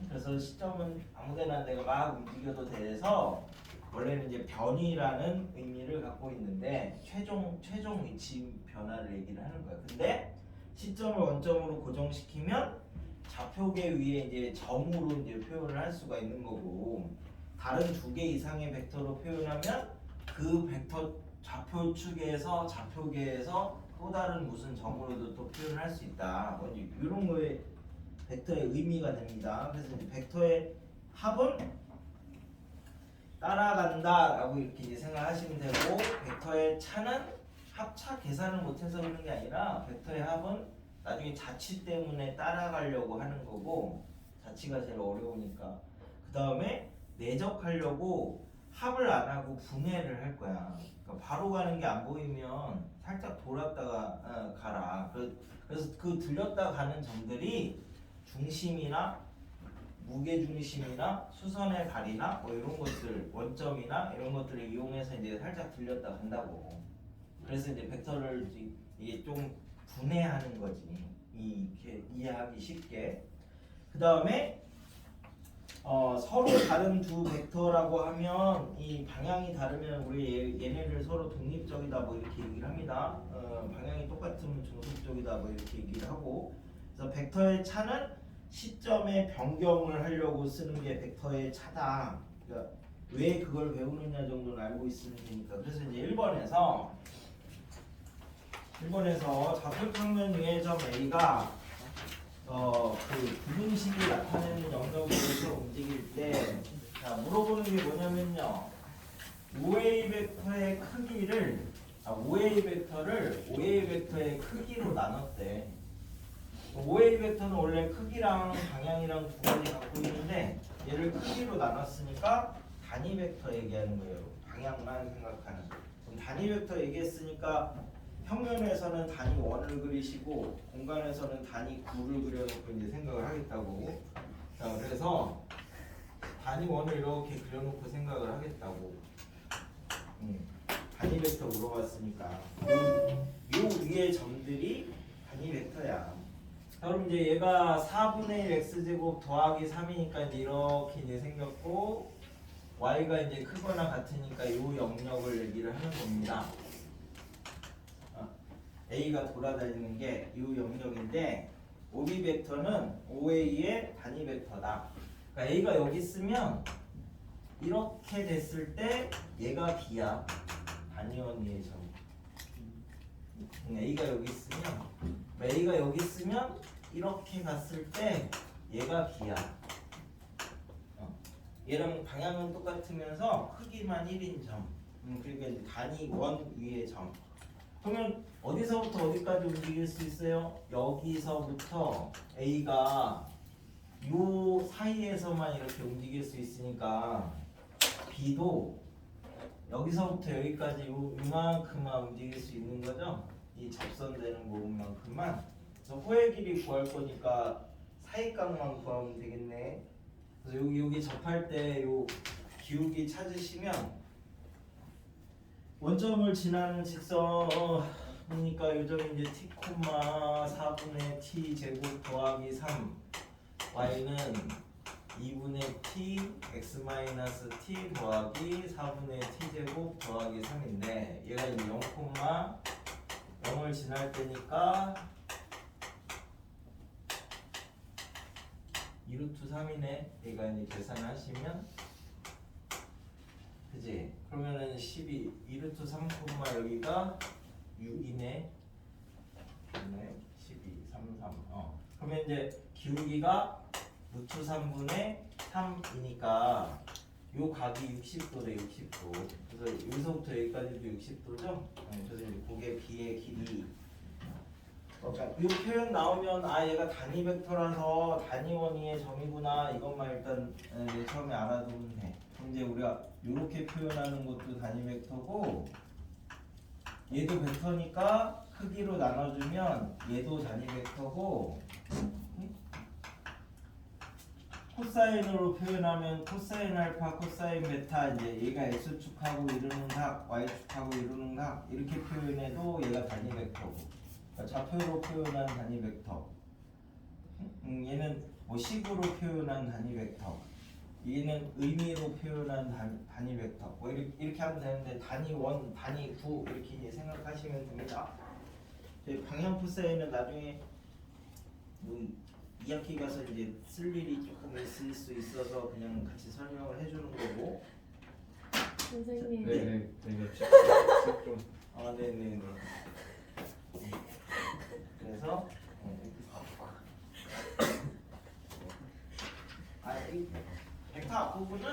그래서 시점은 아무데나 내가 막 움직여도 돼서 원래는 이제 변이라는 의미를 갖고 있는데 최종 위치 변화를 얘기를 하는 거예요. 근데 시점을 원점으로 고정시키면 좌표계 위에 이제 점으로 이제 표현을 할 수가 있는 거고 다른 두 개 이상의 벡터로 표현하면 그 벡터 좌표축에서 좌표계에서 또 다른 무슨 점으로도 또 표현을 할 수 있다. 뭔지 이런 거에 벡터의 의미가 됩니다. 그래서 이제 벡터의 합은 따라간다라고 이렇게 이제 생각하시면 되고 벡터의 차는 합차 계산을 못해서 그런 게 아니라 벡터의 합은 나중에 자치 때문에 따라가려고 하는 거고 자치가 제일 어려우니까 그 다음에 내적하려고 합을 안 하고 분해를 할 거야. 그러니까 바로 가는 게 안 보이면 살짝 돌았다가 가라. 그래서 그 들렸다 가는 점들이 중심이나 무게중심이나 수선의 발이나 뭐 이런 것들 원점이나 이런 것들을 이용해서 이제 살짝 들렸다 간다고. 그래서 이제 벡터를 이게 좀 분해하는 거지. 이렇게 이해하기 쉽게. 그 다음에 서로 다른 두 벡터라고 하면 이 방향이 다르면 우리 얘네를 서로 독립적이다 뭐 이렇게 얘기를 합니다. 방향이 똑같으면 중립적이다 뭐 이렇게 얘기를 하고. 그래서 벡터의 차는 시점의 변경을 하려고 쓰는 게 벡터의 차다. 그러니까 왜 그걸 배우느냐 정도는 알고 있으면 되니까. 그래서 이제 1번에서 좌표평면 위의 점 A가 그 부등식이 나타내는 영역에서 움직일 때 자, 물어보는 게 뭐냐면요. OA 벡터의 크기를 OA 벡터를 OA 벡터의 크기로 나눴대. OA 벡터는 원래 크기랑 방향이랑 두 가지 갖고 있는데 얘를 크기로 나눴으니까 단위 벡터 얘기하는 거예요. 방향만 생각하는. 그럼 단위 벡터 얘기했으니까 평면에서는 단위 1을 그리시고 공간에서는 단위 9를 그려놓고 이제 생각을 하겠다고. 자, 그래서 단위 1을 이렇게 그려놓고 생각을 하겠다고. 단위 벡터 물어봤으니까 요 위에 점들이 단위 벡터야. 그럼 이제 얘가 4분의 1 x제곱 더하기 3이니까 이제 이렇게 이제 생겼고 y가 이제 크거나 같으니까 이 영역을 얘기를 하는 겁니다. a가 돌아다니는 게 이 영역인데 OB 벡터는 OA의 단위 벡터다. 그러니까 a가 여기 있으면 이렇게 됐을 때 얘가 b야. 단위원 위의 점. a가 여기 있으면 이렇게 갔을 때 얘가 b야. 얘랑 방향은 똑같으면서 크기만 1인 점. 그러니까 이제 단위 원 위의 점. 그러면 어디서부터 어디까지 움직일 수 있어요? 여기서부터 a가 요 사이에서만 이렇게 움직일 수 있으니까 b도 여기서부터 여기까지 이만큼만 움직일 수 있는 거죠. 이 접선되는 부분만큼만. 그래서 호의 길이 구할 거니까 사이각만 구하면 되겠네. 그래서 여기 접할 때 요 기울기 찾으시면 원점을 지나는 직선이니까 요 점이 이제 t, 4분의 t 제곱 더하기 3 y는 2분의 t x 마이너스 t 더하기 4분의 t 제곱 더하기 3인데 얘가 이제 0,0을 지날 때니까 2루트 3이네. 얘가 이제 계산하시면 그지? 그러면은 12 2루트 3, 여기가 6이네. 12 3 3 그러면 이제 기울기가 루트 3분의 3이니까 요 각이 60도래 60도. 그래서 여기서부터 여기까지도 60도죠. 그래서 이제 그게 B의 길이. 그러니까 이 표현 나오면 아 얘가 단위 벡터라서 단위 원위의 점이구나 이것만 일단 처음에 알아두면 돼. 그럼 이제 우리가 이렇게 표현하는 것도 단위 벡터고 얘도 벡터니까 크기로 나눠주면 얘도 단위 벡터고 코사인으로 표현하면 코사인 알파, 코사인 베타 이제 얘가 x축하고 이루는 각, y축하고 이루는 각 이렇게 표현해도 얘가 단위 벡터고 그러니까 좌표로 표현한 단위 벡터 얘는 뭐 식으로 표현한 단위 벡터 얘는 의미로 표현한 단위 벡터 뭐 이렇게 하면 되는데 단위 원, 단위 구 이렇게 이제 생각하시면 됩니다. 방향 코사인은 나중에 2학기 가서 이제 쓸 일이 조금 있을 수 있어서 그냥 같이 설명을 해주는 거고. 선생님. 네네 좀 아 네네네. 그래서 이 벡터 앞부분은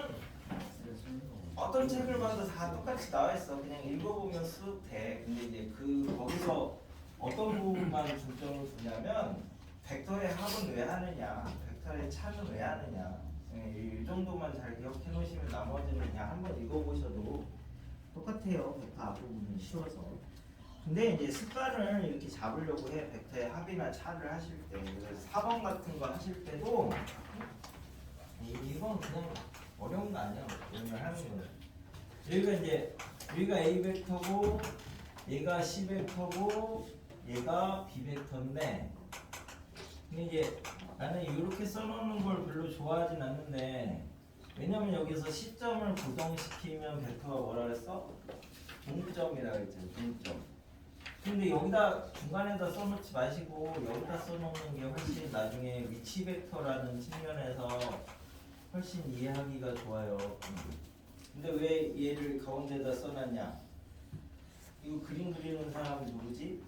어떤 책을 봐도 다 똑같이 나와 있어. 그냥 읽어보면 쓱 돼. 근데 이제 거기서 어떤 부분만 중점을 두냐면 벡터의 합은 왜 하느냐, 벡터의 차는 왜 하느냐. 이 정도만 잘 기억해 놓으시면 나머지는 그냥 한번 읽어보셔도 똑같아요. 벡터 앞부분은 쉬워서. 근데 이제 습관을 이렇게 잡으려고 해. 벡터의 합이나 차를 하실 때. 그래서 4번 같은 거 하실 때도 이건 그냥 어려운 거 아니야. 오늘 하는 거는. 여기가 A 벡터고 얘가 C 벡터고 얘가 B 벡터인데 근데 이제 나는 이렇게 써놓는 걸 별로 좋아하진 않는데 왜냐면 여기서 시점을 고정시키면 벡터가 뭐라 그랬어? 동점이라 그랬잖아. 동점. 근데 여기다 중간에다 써놓지 마시고 여기다 써놓는 게 훨씬 나중에 위치 벡터라는 측면에서 훨씬 이해하기가 좋아요. 근데 왜 얘를 가운데다 써놨냐? 이거 그림 그리는 사람 누구지?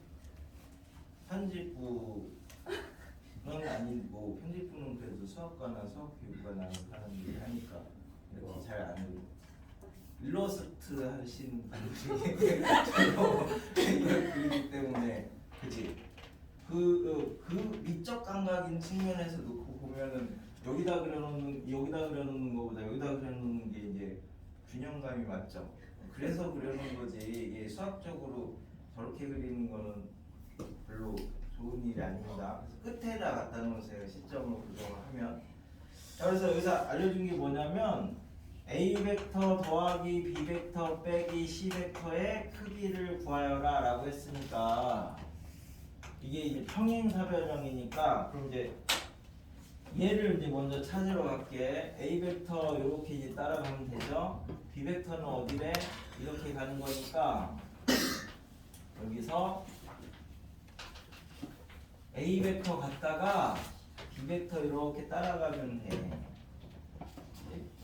편집부는 아니고 편집부는 그래도 수학과나 수학교육과나 사람들이 하니까 이렇게 잘 아는 일러스트 하시는 분들이 이걸 그리기 때문에 그치? 그 미적 감각인 측면에서 놓고 보면은 여기다 그려놓는 거보다 여기다 그려놓는 게 이제 균형감이 맞죠. 그래서 그려놓은 거지. 이게 수학적으로 저렇게 그리는 거는 별로 좋은 일이 아닙니다. 그래서 끝에다 갖다 놓으세요. 시점으로 고정을 하면. 자, 그래서 여기서 알려준 게 뭐냐면 A 벡터 더하기 B 벡터 빼기 C 벡터의 크기를 구하여라 라고 했으니까 이게 이제 평행사변형이니까 그럼 이제 얘를 이제 먼저 찾으러 갈게. A 벡터 이렇게 이제 따라가면 되죠. B 벡터는 어디래? 이렇게 가는 거니까 여기서 A 벡터 갔다가 B 벡터 이렇게 따라가면 돼.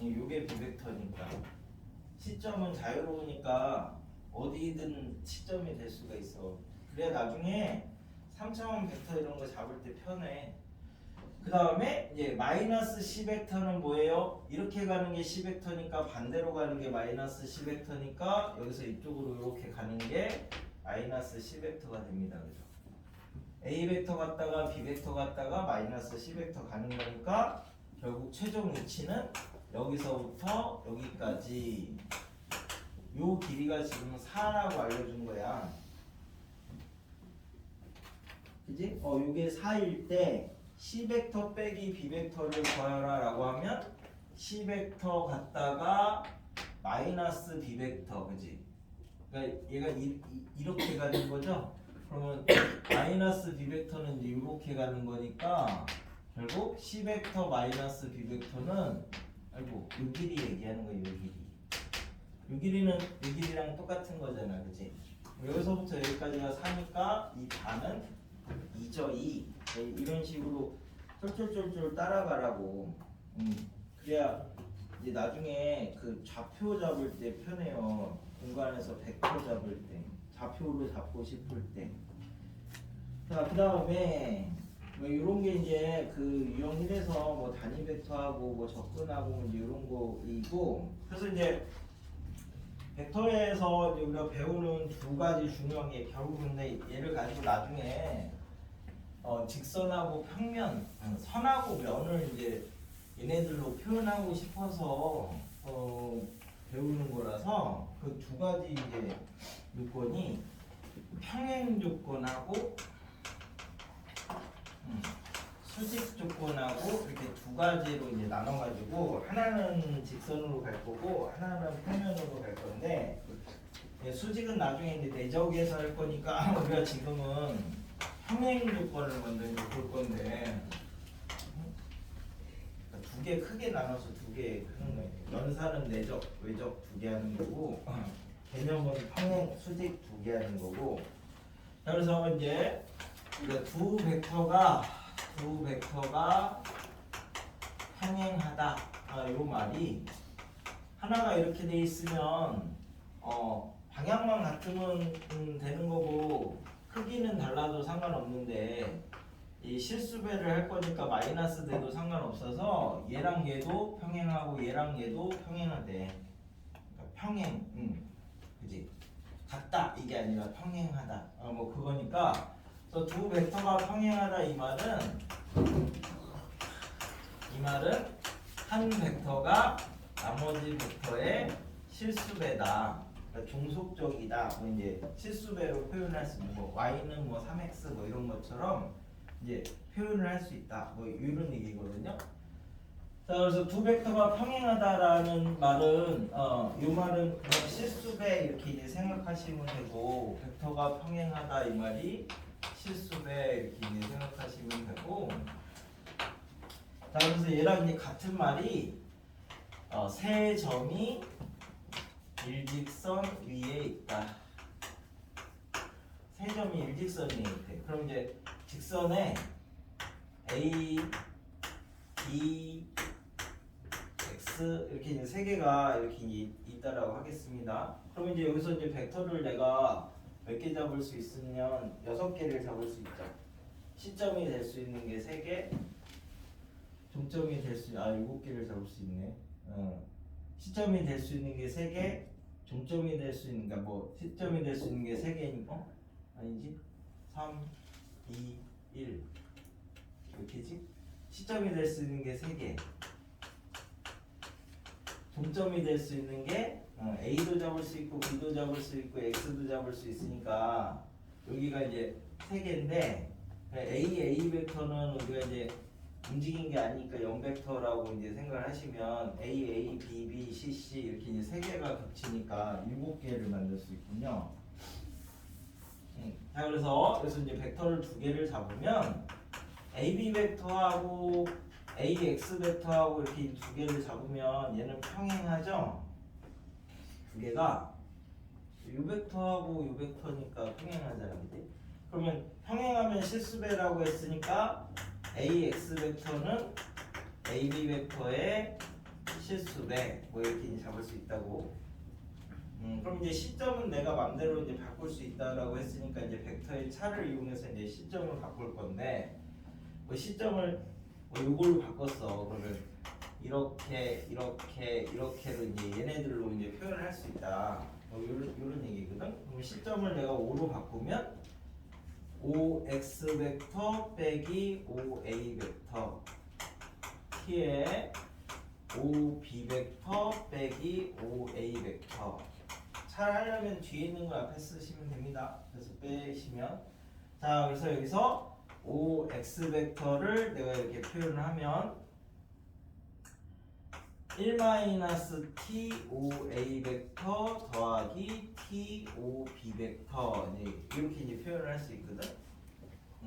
요게 B 벡터니까 시점은 자유로우니까 어디든 시점이 될 수가 있어. 그래야 나중에 3차원 벡터 이런 거 잡을 때 편해. 그 다음에 이제 마이너스 C 벡터는 뭐예요? 이렇게 가는 게 C 벡터니까 반대로 가는 게 마이너스 C 벡터니까 여기서 이쪽으로 이렇게 가는 게 마이너스 C 벡터가 됩니다. 그죠? A 벡터 갔다가 B 벡터 갔다가 마이너스 C 벡터 가는 거니까 결국 최종 위치는 여기서부터 여기까지 요 길이가 지금 4라고 알려준 거야. 그지? 요게 4일 때 C 벡터 빼기 B 벡터를 구하라 라고 하면 C 벡터 갔다가 마이너스 B 벡터, 그지? 그러니까 얘가 이렇게 가는 거죠? 그러면 마이너스 B 벡터는 이제 이렇게 가는 거니까 결국 C 벡터 마이너스 B 벡터는 요 길이 얘기하는 거예요. 요 길이. 요 길이는 이 길이랑 똑같은 거잖아, 그지? 여기서부터 여기까지가 4니까 이 반은 2죠, 2. 이런 식으로 쫄쫄쫄쫄 따라가라고. 그래야 이제 나중에 그 좌표 잡을 때 편해요. 공간에서 벡터 잡을 때, 좌표로 잡고 싶을 때. 자, 그 다음에 뭐 이런 게 이제 그 유형 1에서 뭐 단위 벡터하고 뭐 접근하고 이제 이런 거이고, 그래서 이제 벡터에서 이제 우리가 배우는 두 가지 중요한 게 결국 근데 얘를 가지고 나중에 직선하고 평면, 선하고 면을 이제 얘네들로 표현하고 싶어서 배우는 거라서 그 두 가지 이제 요건이 평행 조건하고 수직 조건하고 이렇게 두 가지로 이제 나눠가지고 하나는 직선으로 갈 거고 하나는 평면으로 갈 건데, 수직은 나중에 이제 내적에서 할 거니까 우리가 지금은 평행 조건을 먼저 이제 볼 건데, 두 개 크게 나눠서 두 개 하는 거예요. 연산은 내적, 외적 두 개 하는 거고, 개념은 평행, 수직 두 개 하는 거고. 자, 그래서 이제 두 벡터가 평행하다. 요 말이 하나가 이렇게 돼 있으면 방향만 같으면 되는 거고 크기는 달라도 상관없는데, 이 실수배를 할 거니까 마이너스 돼도 상관없어서 얘랑 얘도 평행하고 얘랑 얘도 평행하대. 그러니까 평행, 그지? 같다 이게 아니라 평행하다. 뭐 그거니까. 그래서 두 벡터가 평행하다 이 말은 한 벡터가 나머지 벡터의 실수배다. 그러니까 종속적이다. 뭐 이제 실수배로 표현할 수 있는 거. y는 뭐 3x 뭐 이런 것처럼 이제 표현을 할 수 있다. 뭐 이런 얘기거든요. 자, 그래서 두 벡터가 평행하다라는 말은 이 말은 그냥 실수배 이렇게 이제 생각하시면 되고, 벡터가 평행하다 이 말이 실수배 이렇게 이제 생각하시면 되고. 자, 그래서 얘랑 이제 같은 말이 세 점이 일직선 위에 있다. 세 점이 일직선 위에 있대. 그럼 이제 직선에 A, B, X 이렇게 이제 세 개가 이렇게 있다라고 하겠습니다. 그럼 이제 여기서 이제 벡터를 내가 몇 개 잡을 수 있으면 6개를 잡을 수 있죠. 시점이 될 수 있는 게 3개, 종점이 될 수 7개를 잡을 수 있네. 시점이 될 수 있는 게 3개, 종점이 될 수 있는, 그러니까 뭐 시점이 될 수 있는 게 3개니까 아니지? 3, 2, 1 이렇게지? 시점이 될 수 있는 게 3개, 종점이 될 수 있는 게 A도 잡을 수 있고 B도 잡을 수 있고 X도 잡을 수 있으니까 여기가 이제 3개인데, A 벡터는 우리가 이제 움직인 게 아니니까 0벡터라고 이제 생각을 하시면 A, B, B, C, C 이렇게 이제 3개가 겹치니까 7개를 만들 수 있군요. 자, 그래서 이제 벡터를 2개를 잡으면 AB 벡터하고 AX 벡터하고 이렇게 2개를 잡으면 얘는 평행하죠? 2개가 요 벡터하고 요 벡터니까 평행하잖아, 그지? 그러면 평행하면 실수배라고 했으니까 AX 벡터는 AB 벡터의 실수배 뭐 이렇게 이제 잡을 수 있다고. 그럼 이제 시점은 내가 맘대로 이제 바꿀 수 있다라고 했으니까 이제 벡터의 차를 이용해서 이제 시점을 바꿀 건데, 뭐 시점을 뭐 요걸로 바꿨어. 그러면 이렇게로 이제 얘네들로 이제 표현을 할 수 있다. 뭐 요런 얘기거든. 그럼 시점을 내가 5로 바꾸면 5x 벡터 빼기 5a 벡터 t에 5b 벡터 빼기 5a 벡터. 잘 하려면 뒤에 있는 거 앞에 쓰시면 됩니다. 그래서 빼시면, 자, 그래서 여기서 5x 벡터를 내가 이렇게 표현을 하면 1-t 5a 벡터 더하기 t 5b 벡터 이렇게 이제 표현을 할 수 있거든.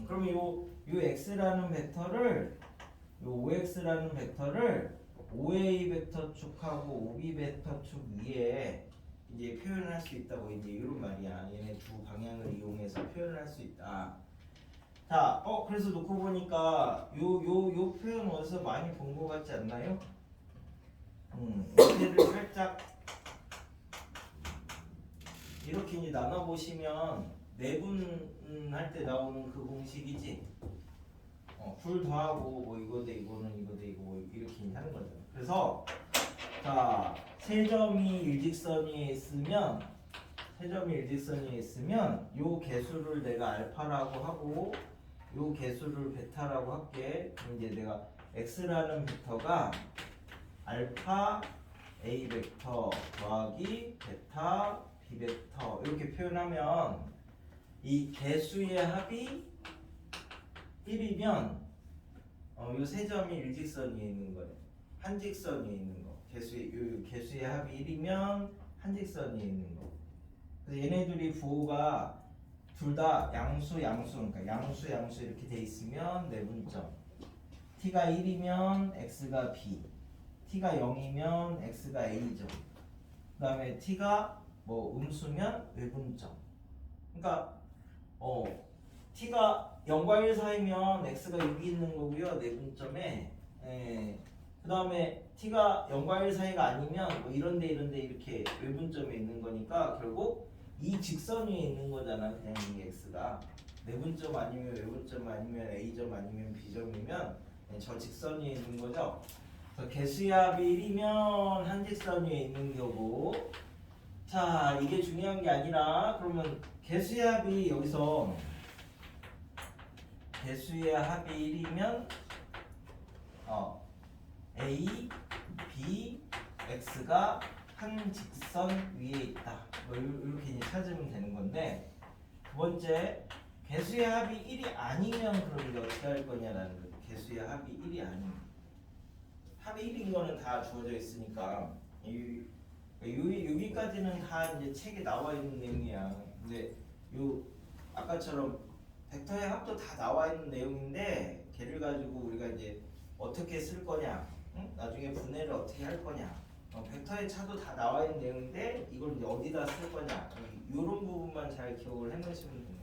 그러면 요 x라는 벡터를, 요 5x라는 벡터를 5a 벡터 축하고 5b 벡터 축 위에 이제 표현을 할 수 있다고 이제 이런 말이야. 얘네 두 방향을 이용해서 표현을 할 수 있다. 자, 그래서 놓고 보니까 요 표현 어디서 많이 본 것 같지 않나요? 얘를 살짝 이렇게 이제 나눠 보시면 내분할 때 나오는 그 공식이지. 풀 더하고 뭐 이거 대 이거는 이거 대 이거 뭐 이렇게 하는 거죠. 그래서 자, 세 점이 일직선이 있으면 요 개수를 내가 알파라고 하고 요 개수를 베타라고 할게. 그럼 이제 내가 x라는 벡터가 알파 a 벡터 더하기 베타 b 벡터 이렇게 표현하면 이 개수의 합이 1이면 요 세 점이 일직선 위에 있는 거예요. 한직선 위에 있는 거. 개수의 합이 1이면 한직선 위에 있는 거. 그래서 얘네들이 부호가 둘 다 양수, 그러니까 양수 이렇게 돼 있으면 내분점. t가 1이면 x가 b, t가 0이면 x가 a죠. 그 다음에 t가 뭐 음수면 외분점. 그러니까 t가 0과 1 사이면 x가 6이 있는 거고요. 내분점에. 그 다음에 t가 0과 1 사이가 아니면 뭐 이런데 이렇게 외분점에 있는 거니까 결국 이 직선 위에 있는 거잖아. 그냥 이 x가 내분점 아니면 외분점 아니면 a점 아니면 b점이면 저 직선 위에 있는 거죠. 그래서 개수의 합이 1이면 한직선 위에 있는 거고. 자, 이게 중요한 게 아니라 그러면 개수의 합이 여기서 개수의 합이 1이면 a, b, x가 한 직선 위에 있다. 뭐 이렇게 이제 찾으면 되는 건데, 두 번째 개수의 합이 1이 아니면 그럼 이제 어떻게 할 거냐라는 거예요. 개수의 합이 1이 아니면 합이 1인 거는 다 주어져 있으니까 여기까지는 다 이제 책에 나와 있는 내용이야. 근데 아까처럼 벡터의 합도 다 나와 있는 내용인데 걔를 가지고 우리가 이제 어떻게 쓸 거냐, 응? 나중에 분해를 어떻게 할 거냐, 벡터의 차도 다 나와 있는 내용인데 이걸 이제 어디다 쓸 거냐, 이런 부분만 잘 기억을 해놓으시면 된다고.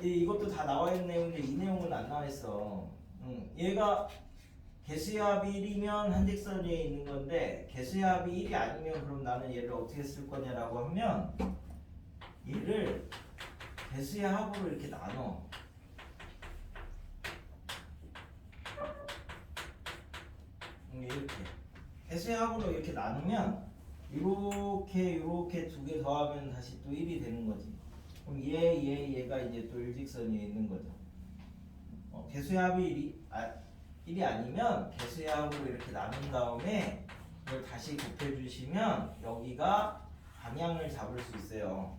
이것도 다 나와 있는 내용인데 이 내용은 안 나와 있어. 얘가 개수의 합이 1이면 한직선 위에 있는 건데 개수의 합이 1이 아니면 그럼 나는 얘를 어떻게 쓸 거냐라고 하면 얘를 개수의 합으로 이렇게 나눠. 이렇게 개수의 합으로 이렇게 나누면 이렇게 두 개 더하면 다시 또 1이 되는 거지. 그럼 얘가 이제 또 일직선 위에 있는 거죠. 개수의 합이 1이 아니면 개수의 합으로 이렇게 나눈 다음에 이걸 다시 곱해주시면 여기가 방향을 잡을 수 있어요.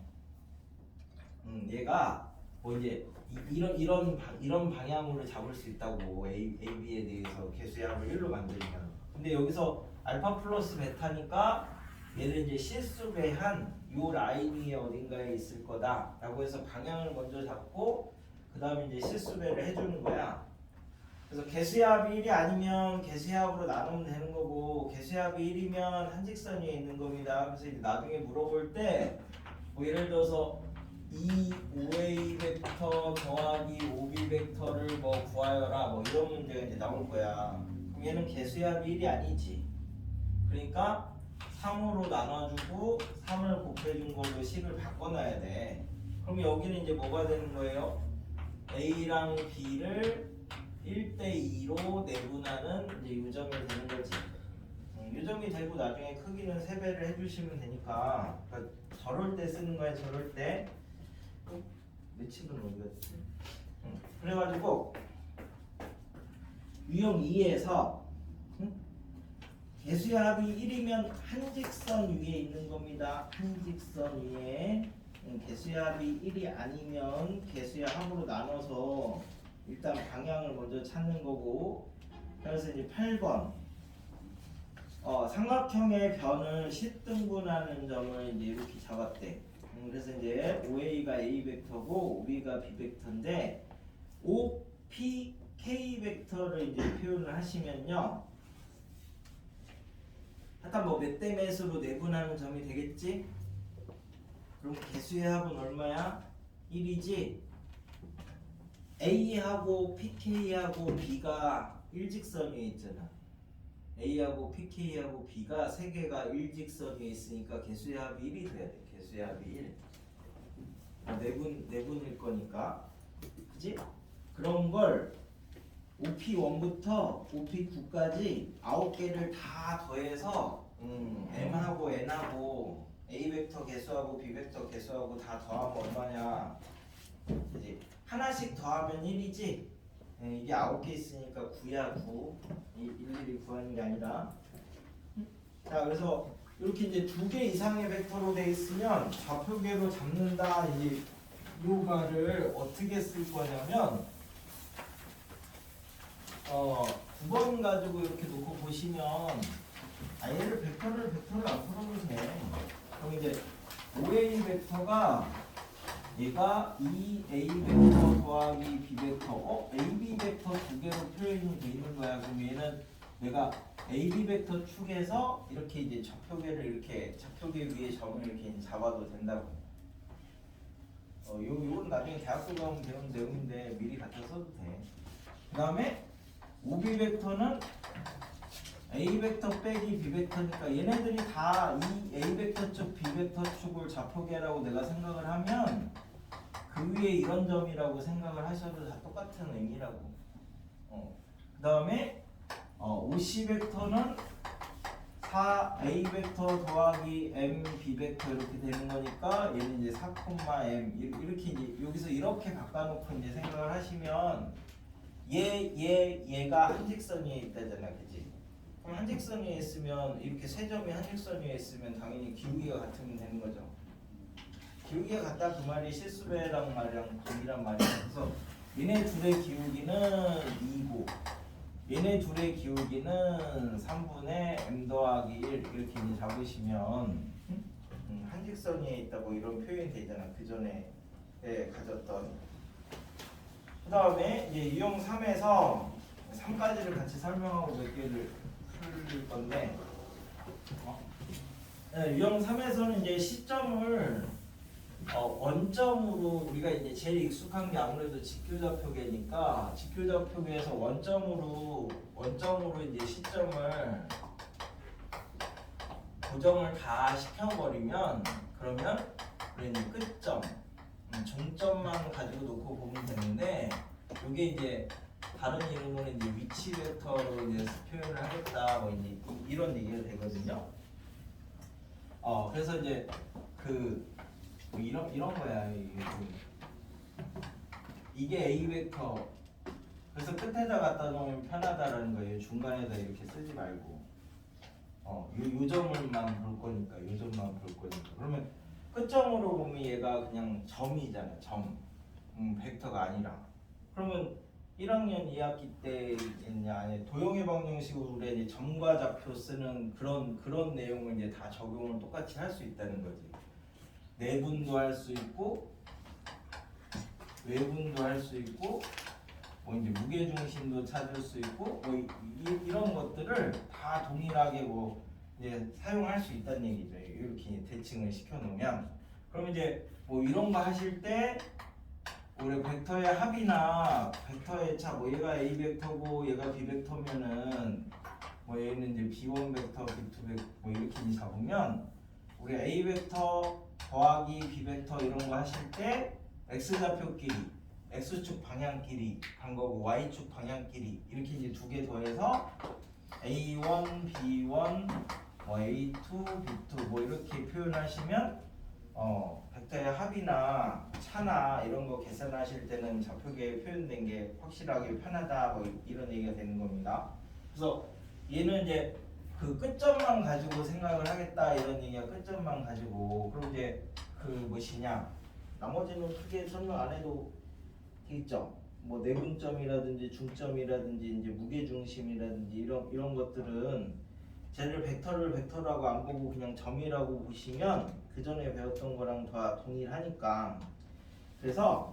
얘가 뭐 이제 이런 방향으로 잡을 수 있다고 A, B에 대해서 개수의 합을 1로 만들면. 근데 여기서 알파 플러스 베타니까 얘를 이제 실수배한 요 라인 위에 어딘가에 있을 거다라고 해서 방향을 먼저 잡고 그 다음에 이제 실수배를 해주는 거야. 그래서 개수의 합이 1이 아니면 개수의 합으로 나누면 되는 거고 개수의 합이 1이면 한직선 위에 있는 겁니다. 그래서 이제 나중에 물어볼 때 뭐 예를 들어서 5a 벡터 더하기 5b 벡터를 뭐 구하여라 뭐 이런 문제가 이제 나올 거야. 그럼 얘는 개수의 합이 1이 아니지. 그러니까 3으로 나눠주고 3을 곱해준 걸로 식을 바꿔놔야 돼. 그럼 여기는 이제 뭐가 되는 거예요? a랑 b를 1대2로 내분하는 이제 요점이 되는 거지. 요점이 되고 나중에 크기는 3배를 해주시면 되니까. 그러니까 저럴 때 쓰는 거야. 저럴 때. 매칭은 어디 갔지? 그래가지고 유형 2에서 개수의 합이 1이면 한직선 위에 있는 겁니다. 한직선 위에. 개수의 합이 1이 아니면 개수의 합으로 나눠서 일단 방향을 먼저 찾는 거고. 그래서 이제 8번 삼각형의 변을 10등분하는 점을 이제 이렇게 잡았대. 그래서 이제 OA가 A 벡터고 OB가 B 벡터인데 OP K 벡터를 이제 표현을 하시면요. 약간 뭐 몇 대 몇으로 내분하는 점이 되겠지? 그럼 개수의 합은 얼마야? 1이지? A하고 PK하고 B가 일직선 위에 있잖아. A하고 PK하고 B가 세 개가 일직선 위에 있으니까 개수의 합이 1이 돼야 돼. 개수의 합이 1. 내분일 거니까. 그지? 그런 걸 OP1부터 OP9까지 9개를 다 더해서 M하고 N하고 A 벡터 개수하고 B 벡터 개수하고 다 더하면 얼마냐? 이제 하나씩 더하면 1이지. 이게 9개 있으니까 9야 9. 일일이 구하는 게 아니라. 자, 그래서 이렇게 이제 2개 이상의 벡터로 돼 있으면 좌표계로 잡는다. 이제 이 말을 어떻게 쓸 거냐면 9번 가지고 이렇게 놓고 보시면 얘를 벡터를 안 풀어도 돼. 그럼 이제 OA 벡터가 얘가 2A 벡터 더하기 B 벡터 AB 벡터 2개로 표현이 돼 있는 거야. 그럼 얘는 내가 AB 벡터 축에서 이렇게 이제 좌표계를 이렇게 좌표계 위에 점을 이렇게 잡아도 된다고. 요건 나중에 대학교 가면 배운 내용인데 미리 갖다 써도 돼. 그 다음에 OB 벡터는 A 벡터 빼기 B 벡터니까 얘네들이 다 이 A 벡터 쪽 B 벡터 축을 좌표계라고 내가 생각을 하면 그 위에 이런 점이라고 생각을 하셔도 다 똑같은 의미라고. 그 다음에 OC 벡터는 4A 벡터 더하기 M B 벡터 이렇게 되는 거니까 얘는 이제 4,M 이렇게 이제 여기서 이렇게 바꿔놓고 이제 생각을 하시면 얘가 한직선 위에 있다잖아, 그지? 그럼 한직선 위에 있으면 이렇게 세 점이 한직선 위에 있으면 당연히 기울기가 같으면 되는 거죠. 기울기가 같다 그 말이 실수배랑 말이랑 동일한 말이야. 그래서 얘네 둘의 기울기는 2고 얘네 둘의 기울기는 3분의 M 더하기 1 이렇게 이제 잡으시면 한직선 위에 있다고 이런 표현이 되잖아. 그 전에 가졌던. 그 다음에 이제 유형 3에서 3까지를 같이 설명하고 몇 개를 풀 건데 유형 3에서는 이제 시점을 원점으로 우리가 이제 제일 익숙한 게 아무래도 직교좌표계니까 직교좌표계에서 원점으로 이제 시점을 고정을 다 시켜버리면 그러면 우리는 끝점 종점만 가지고 놓고 보면 되는데 이게 이제 다른 이름으로는 이제 위치 벡터로 이제 표현을 하겠다 뭐 이제 이런 얘기가 되거든요. 그래서 이제 뭐 이런 거야. 이게 A 벡터. 그래서 끝에다 갖다 놓으면 편하다라는 거예요. 중간에다 이렇게 쓰지 말고. 요 점을만 볼 거니까. 요 점만 볼 거니까. 그러면 끝점으로 보면 얘가 그냥 점이잖아. 점. 벡터가 아니라. 그러면 1학년 2학기 때 이제 도형의 방정식으로 우리가 이제 점과 좌표 쓰는 그런 내용을 이제 다 적용을 똑같이 할 수 있다는 거지. 내분도 할 수 있고 외분도 할 수 있고 뭐 이제 무게 중심도 찾을 수 있고 뭐 이런 것들을 다 동일하게 뭐 이제 사용할 수 있다는 얘기죠. 이렇게 대칭을 시켜 놓으면 그럼 이제 뭐 이런 거 하실 때 우리 벡터의 합이나 벡터의 차 뭐 얘가 A 벡터고 얘가 B 벡터면은 뭐 얘는 이제 B1 벡터, B2 벡터 뭐 이렇게 이제 잡으면 우리 A 벡터 더하기 B 벡터 이런 거 하실 때 X 좌표끼리 X축 방향끼리 간 거고 Y축 방향끼리 이렇게 이제 두 개 더해서 A1, B1, 뭐 A2, B2 뭐 이렇게 표현하시면 벡터의 합이나 차나 이런 거 계산하실 때는 좌표계에 표현된 게 확실하게 편하다 뭐 이런 얘기가 되는 겁니다. 그래서 얘는 이제 그 끝점만 가지고 생각을 하겠다 이런 얘기가 끝점만 가지고 그럼 이제 그 무엇이냐 나머지는 크게 설명 안 해도 되겠죠. 뭐 내분점이라든지 중점이라든지 이제 무게중심이라든지 이런 것들은 쟤를 벡터라고 안 보고 그냥 점이라고 보시면 그 전에 배웠던 거랑 다 동일하니까. 그래서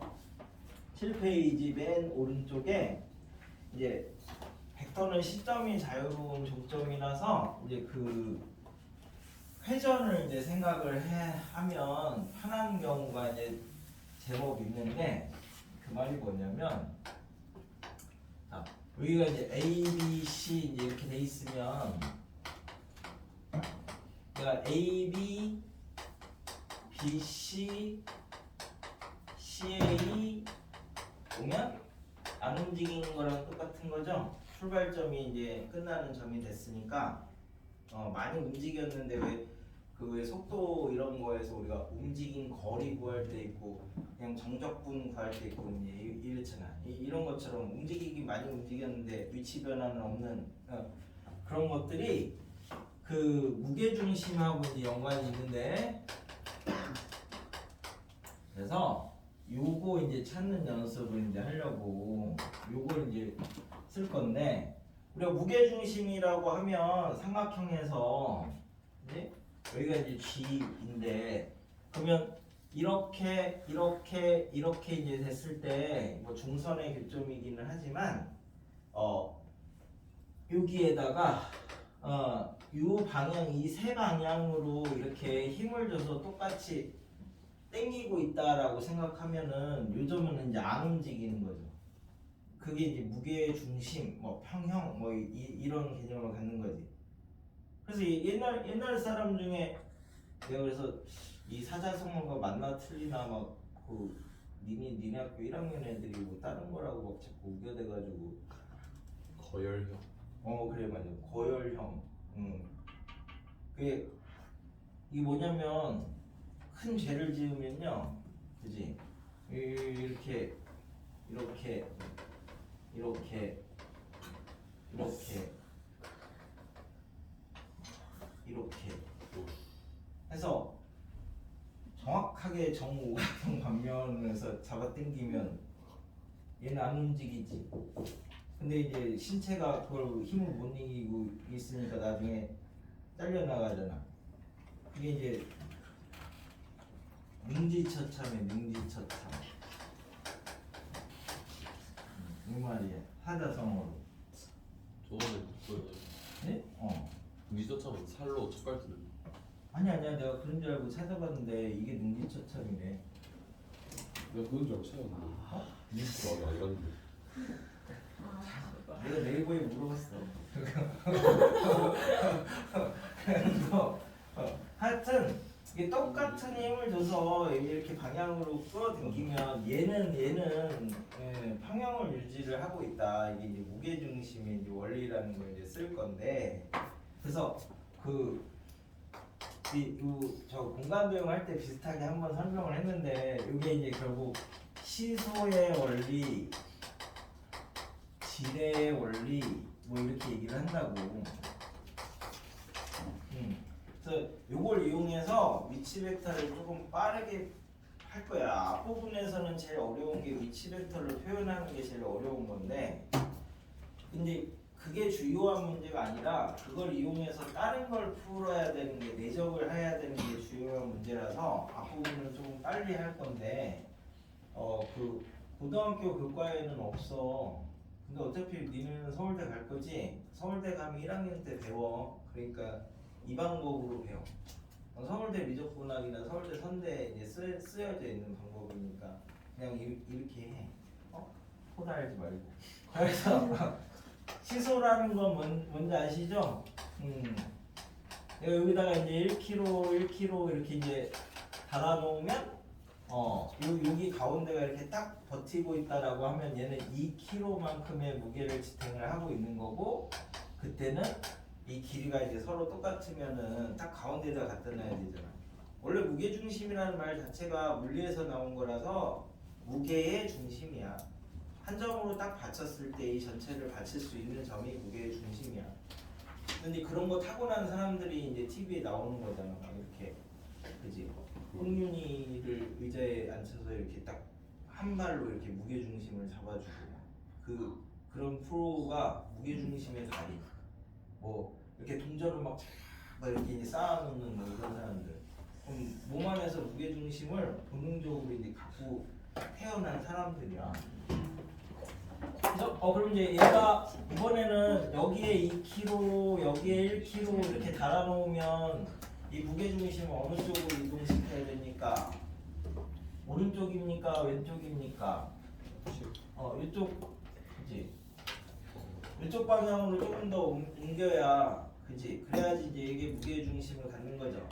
7페이지 맨 오른쪽에 이제 벡터는 시점이 자유로운 종점이라서 이제 그 회전을 이제 생각을 하면 편한 경우가 이제 제법 있는데 그 말이 뭐냐면 여기가 이제 A, B, C 이제 이렇게 돼 있으면 내가 A, B, B, C, CA 오면 안 움직이는 거랑 똑같은 거죠. 출발점이 이제 끝나는 점이 됐으니까 많이 움직였는데 왜 속도 이런 거에서 우리가 움직인 거리 구할 때 있고 그냥 정적분 구할 때 있고 이제 이렇잖아. 이런 것처럼 움직이긴 많이 움직였는데 위치 변화는 없는 그런 것들이 그 무게 중심하고 이제 연관이 있는데 그래서 요거 이제 찾는 연습을 이제 하려고 요걸 이제 쓸 건데 우리가 무게 중심이라고 하면 삼각형에서 이제 여기가 이제 G인데 그러면 이렇게 이제 됐을 때 뭐 중선의 교점이기는 하지만 여기에다가 요 방향 이 세 방향으로 이렇게 힘을 줘서 똑같이 당기고 있다라고 생각하면은 요점은 이제 안 움직이는 거죠. 그게 이제 무게 중심, 뭐 평형, 뭐 이런 개념을 갖는 거지. 그래서 옛날 사람 중에 내가 그래서 이 사자성어가 맞나 틀리나 막 그 니네 학교 1학년 애들이 뭐 다른 거라고 막 자꾸 우겨대가지고 거열형. 그래 맞아 고열형. 그게 이게 뭐냐면 큰 죄를 지으면요, 그지? 이렇게 해서 정확하게 정오각형 방면에서 잡아당기면 얘는 안 움직이지. 근데 이제 신체가 그걸 힘을 못 이기고 있으니까 나중에 잘려나가잖아. 이게 이제 능지처참이야. 능지처참. 이 말이야. 하자성어로. 저번에 그 네? 미소처럼 살로 젓갈 뜨는. 아니야 내가 그런 줄 알고 찾아봤는데 이게 능지처참이네. 내가 그건 줄 알고 찾았는데. 미소가 아니었는데. 내가 네이버에 물어봤어. 그래서 하여튼 이게 똑같은 힘을 줘서 이렇게 방향으로 끌어당기면 얘는 평형을 유지를 하고 있다. 이게 이제 무게 중심의 이제 원리라는 걸 이제 쓸 건데 그래서 저 공간 도형할 때 비슷하게 한번 설명을 했는데 이게 이제 결국 시소의 원리, 지뢰의 원리 뭐 이렇게 얘기를 한다고. 그래서 이걸 이용해서 위치 벡터를 조금 빠르게 할 거야. 앞부분에서는 제일 어려운 게 위치 벡터를 표현하는 게 제일 어려운 건데 근데 그게 주요한 문제가 아니라 그걸 이용해서 다른 걸 풀어야 되는 게 내적을 해야 되는 게 주요한 문제라서 앞부분은 조금 빨리 할 건데 그 고등학교 교과에는 없어. 근데 어차피 니는 서울대 갈 거지? 서울대 가면 1학년 때 배워. 그러니까 이 방법으로 배워. 서울대 미적분학이나 서울대 선대에 이제 쓰여져 있는 방법이니까 그냥 이렇게 해. 포달하지 말고. 그래서 시소라는 건 뭔지 아시죠? 여기다가 이제 1kg 이렇게 이제 달아놓으면 여기 가운데가 이렇게 딱 버티고 있다라고 하면 얘는 2kg만큼의 무게를 지탱을 하고 있는 거고 그때는 이 길이가 이제 서로 똑같으면은 딱 가운데다 갖다 놔야 되잖아. 원래 무게 중심이라는 말 자체가 물리에서 나온 거라서 무게의 중심이야. 한 점으로 딱 받쳤을 때 이 전체를 받칠 수 있는 점이 무게의 중심이야. 근데 그런 거 타고난 사람들이 이제 TV에 나오는 거잖아. 막 이렇게, 그지? 홍윤이를 의자에 앉혀서 이렇게 딱 한 발로 이렇게 무게 중심을 잡아주고 그런 프로가 무게 중심의 달인. 뭐 이렇게 동전을 막 이렇게 이제 쌓아놓는 뭐 이런 사람들. 그럼 몸 안에서 무게 중심을 본능적으로 이제 갖고 태어난 사람들이야. 그래서 그럼 이제 얘가 이번에는 여기에 2kg, 여기에 1kg 이렇게 달아놓으면 이 무게 중심을 어느 쪽으로 이동시켜야 됩니까? 오른쪽입니까? 왼쪽입니까? 이쪽, 그지? 이쪽 방향으로 조금 더 옮겨야, 그지? 그래야지 이제 이게 무게 중심을 갖는 거죠.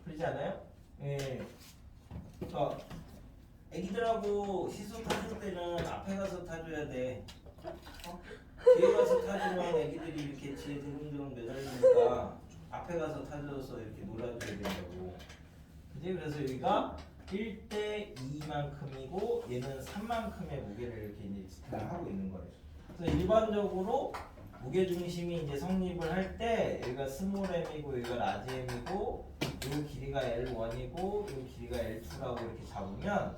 그렇지 않아요? 예. 그러니까 애기들하고 시소 타줄 때는 앞에 가서 타줘야 돼. 뒤에 가서 타주면 애기들이 이렇게 뒤에 드릉드릉 매달리니까 앞에 가서 타줘서 이렇게 놀아줘야 된다고. 그지? 그래서 여기가 1대 2만큼이고 얘는 3만큼의 무게를 이렇게 이제 지탱을 하고 있는 거예요. 그래서 일반적으로 무게 중심이 이제 성립을 할 때 여기가 스몰 m이고 여기가 라지 m이고 이 길이가 L1이고 이 길이가 L2라고 이렇게 잡으면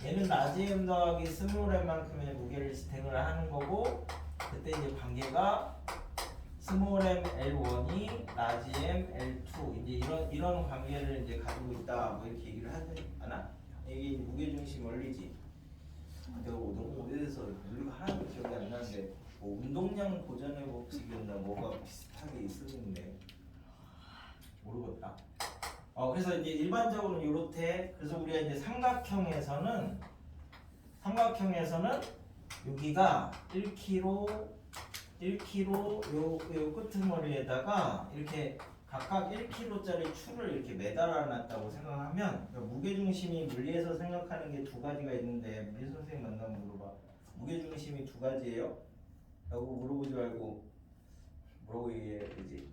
얘는 라지 m 더하기 스몰 m만큼의 무게를 지탱을 하는 거고 그때 이제 관계가 스몰 m L1이 라지 m L2 이제 이런 관계를 이제 가지고 있다 뭐 이렇게 얘기를 하지 않아? 이게 무게 중심 원리지. 내가 너무 오래돼서 논리가 하나도 기억이 안 나는데 뭐 운동량 보존의 법칙이었나 뭐가 비슷하게 있었는데 모르겠다. 그래서 이제 일반적으로는 이렇대. 그래서 우리가 이제 삼각형에서는 여기가 1kg 요 끄트머리에다가 이렇게 각각 1kg짜리 추를 이렇게 매달아 놨다고 생각하면 그러니까 무게중심이 물리에서 생각하는 게 두 가지가 있는데 물리 선생님 만나면 물어봐. 무게중심이 두 가지예요? 라고 물어보지 말고 뭐라고 얘기해야 되지?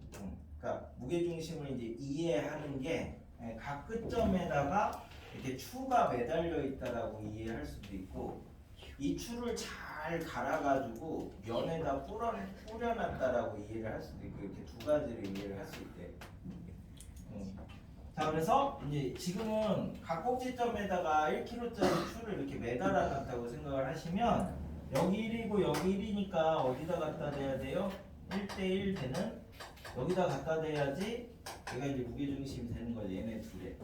그러니까 무게중심을 이제 이해하는 게 각 끝점에다가 이렇게 추가 매달려 있다라고 이해할 수도 있고 이 추를 잘 갈아가지고 면에다 뿌려놨다라고 이해를 할 수도 있고 이렇게 두 가지를 이해를 할 수 있대. 자 그래서 이제 지금은 각 꼭지점에다가 1kg짜리 추를 이렇게 매달아놨다고 생각을 하시면 여기 1이고 여기 1이니까 어디다 갖다 대야 돼요? 1대1 되는 여기다 갖다 대야지 얘가 이제 무게중심이 되는 거지 얘네 둘에.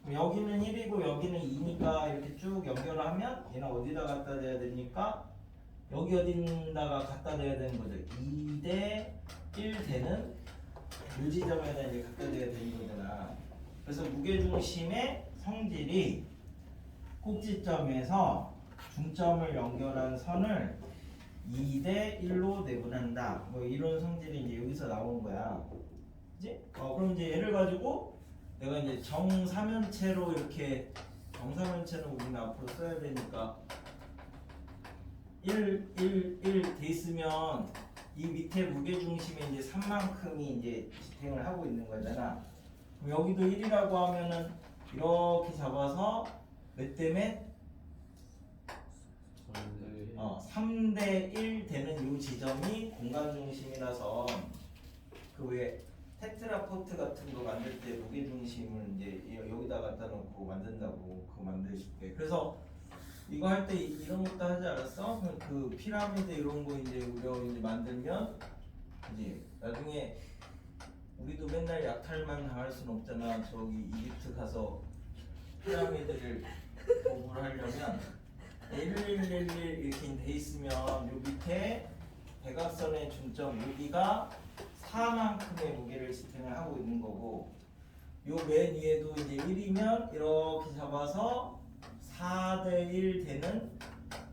그럼 여기는 1이고 여기는 2니까 이렇게 쭉 연결을 하면 얘는 어디다 갖다 대야 됩니까? 여기 어딘가가 갖다 대야 되는 거죠. 2대1 되는 이 지점에다 이제 갖다 대야 되는 거잖아. 그래서 무게중심의 성질이 꼭지점에서 중점을 연결한 선을 2대1로 내분한다. 뭐 이런 성질이 이제 여기서 나오는 거야. 그지? 그럼 이제 얘를 가지고 내가 이제 정사면체로 이렇게 정사면체는 우리는 앞으로 써야 되니까 1, 1, 1 돼 있으면 이 밑에 무게중심이 이제 3만큼이 이제 지탱을 하고 있는 거잖아. 그럼 여기도 1이라고 하면은 이렇게 잡아서 몇 대 몇? 3대1 되는 이 지점이 공간중심이라서 그 왜 테트라포트 같은 거 만들 때 무게중심을 이제 여기다 갖다 놓고 만든다고 그거 만드실게. 그래서 이거 할 때 이런 것도 하지 않았어? 그 피라미드 이런 거 이제 우리가 이제 만들면 이제 나중에 우리도 맨날 약탈만 당할 수는 없잖아. 저기 이집트 가서 피라미드를 보고를 하려면 111 이렇게 돼 있으면 요 밑에 대각선의 중점 여기가 4만큼의 무게를 지탱을 하고 있는 거고 요 맨 위에도 이제 1이면 이렇게 잡아서 4대1 되는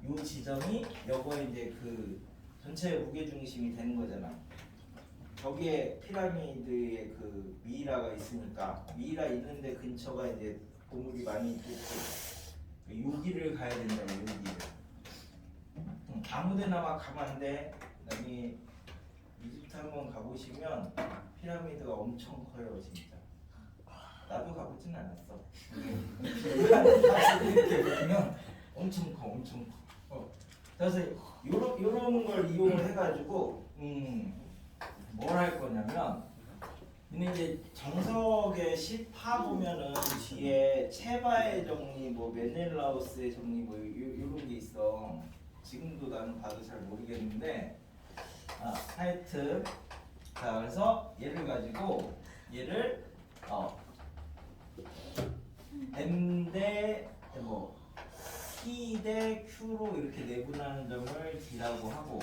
요 지점이 요거 이제 그 전체 무게중심이 되는 거잖아. 저기에 피라미드에 그 미이라가 있으니까 미이라 있는데 근처가 이제 보물이 많이 있겠지. 여기를 가야 된다고 여기를. 아무데나 막 가면 안 돼. 나중에 이집트 한번 가보시면 피라미드가 엄청 커요 진짜. 나도 가보진 않았어. 이렇게 보면 엄청 커, 엄청 커. 그래서 요런 걸 이용을 해가지고 뭘 할 거냐면 근데 이제 정석의 10파 보면은 뒤에 체바의 정리, 뭐 메넬라우스의 정리 뭐 요런 게 있어. 지금도 나는 봐도 잘 모르겠는데 하여튼 자 그래서 얘를 가지고 얘를 M 대 뭐 P 대 Q로 이렇게 내분하는 점을 D라고 하고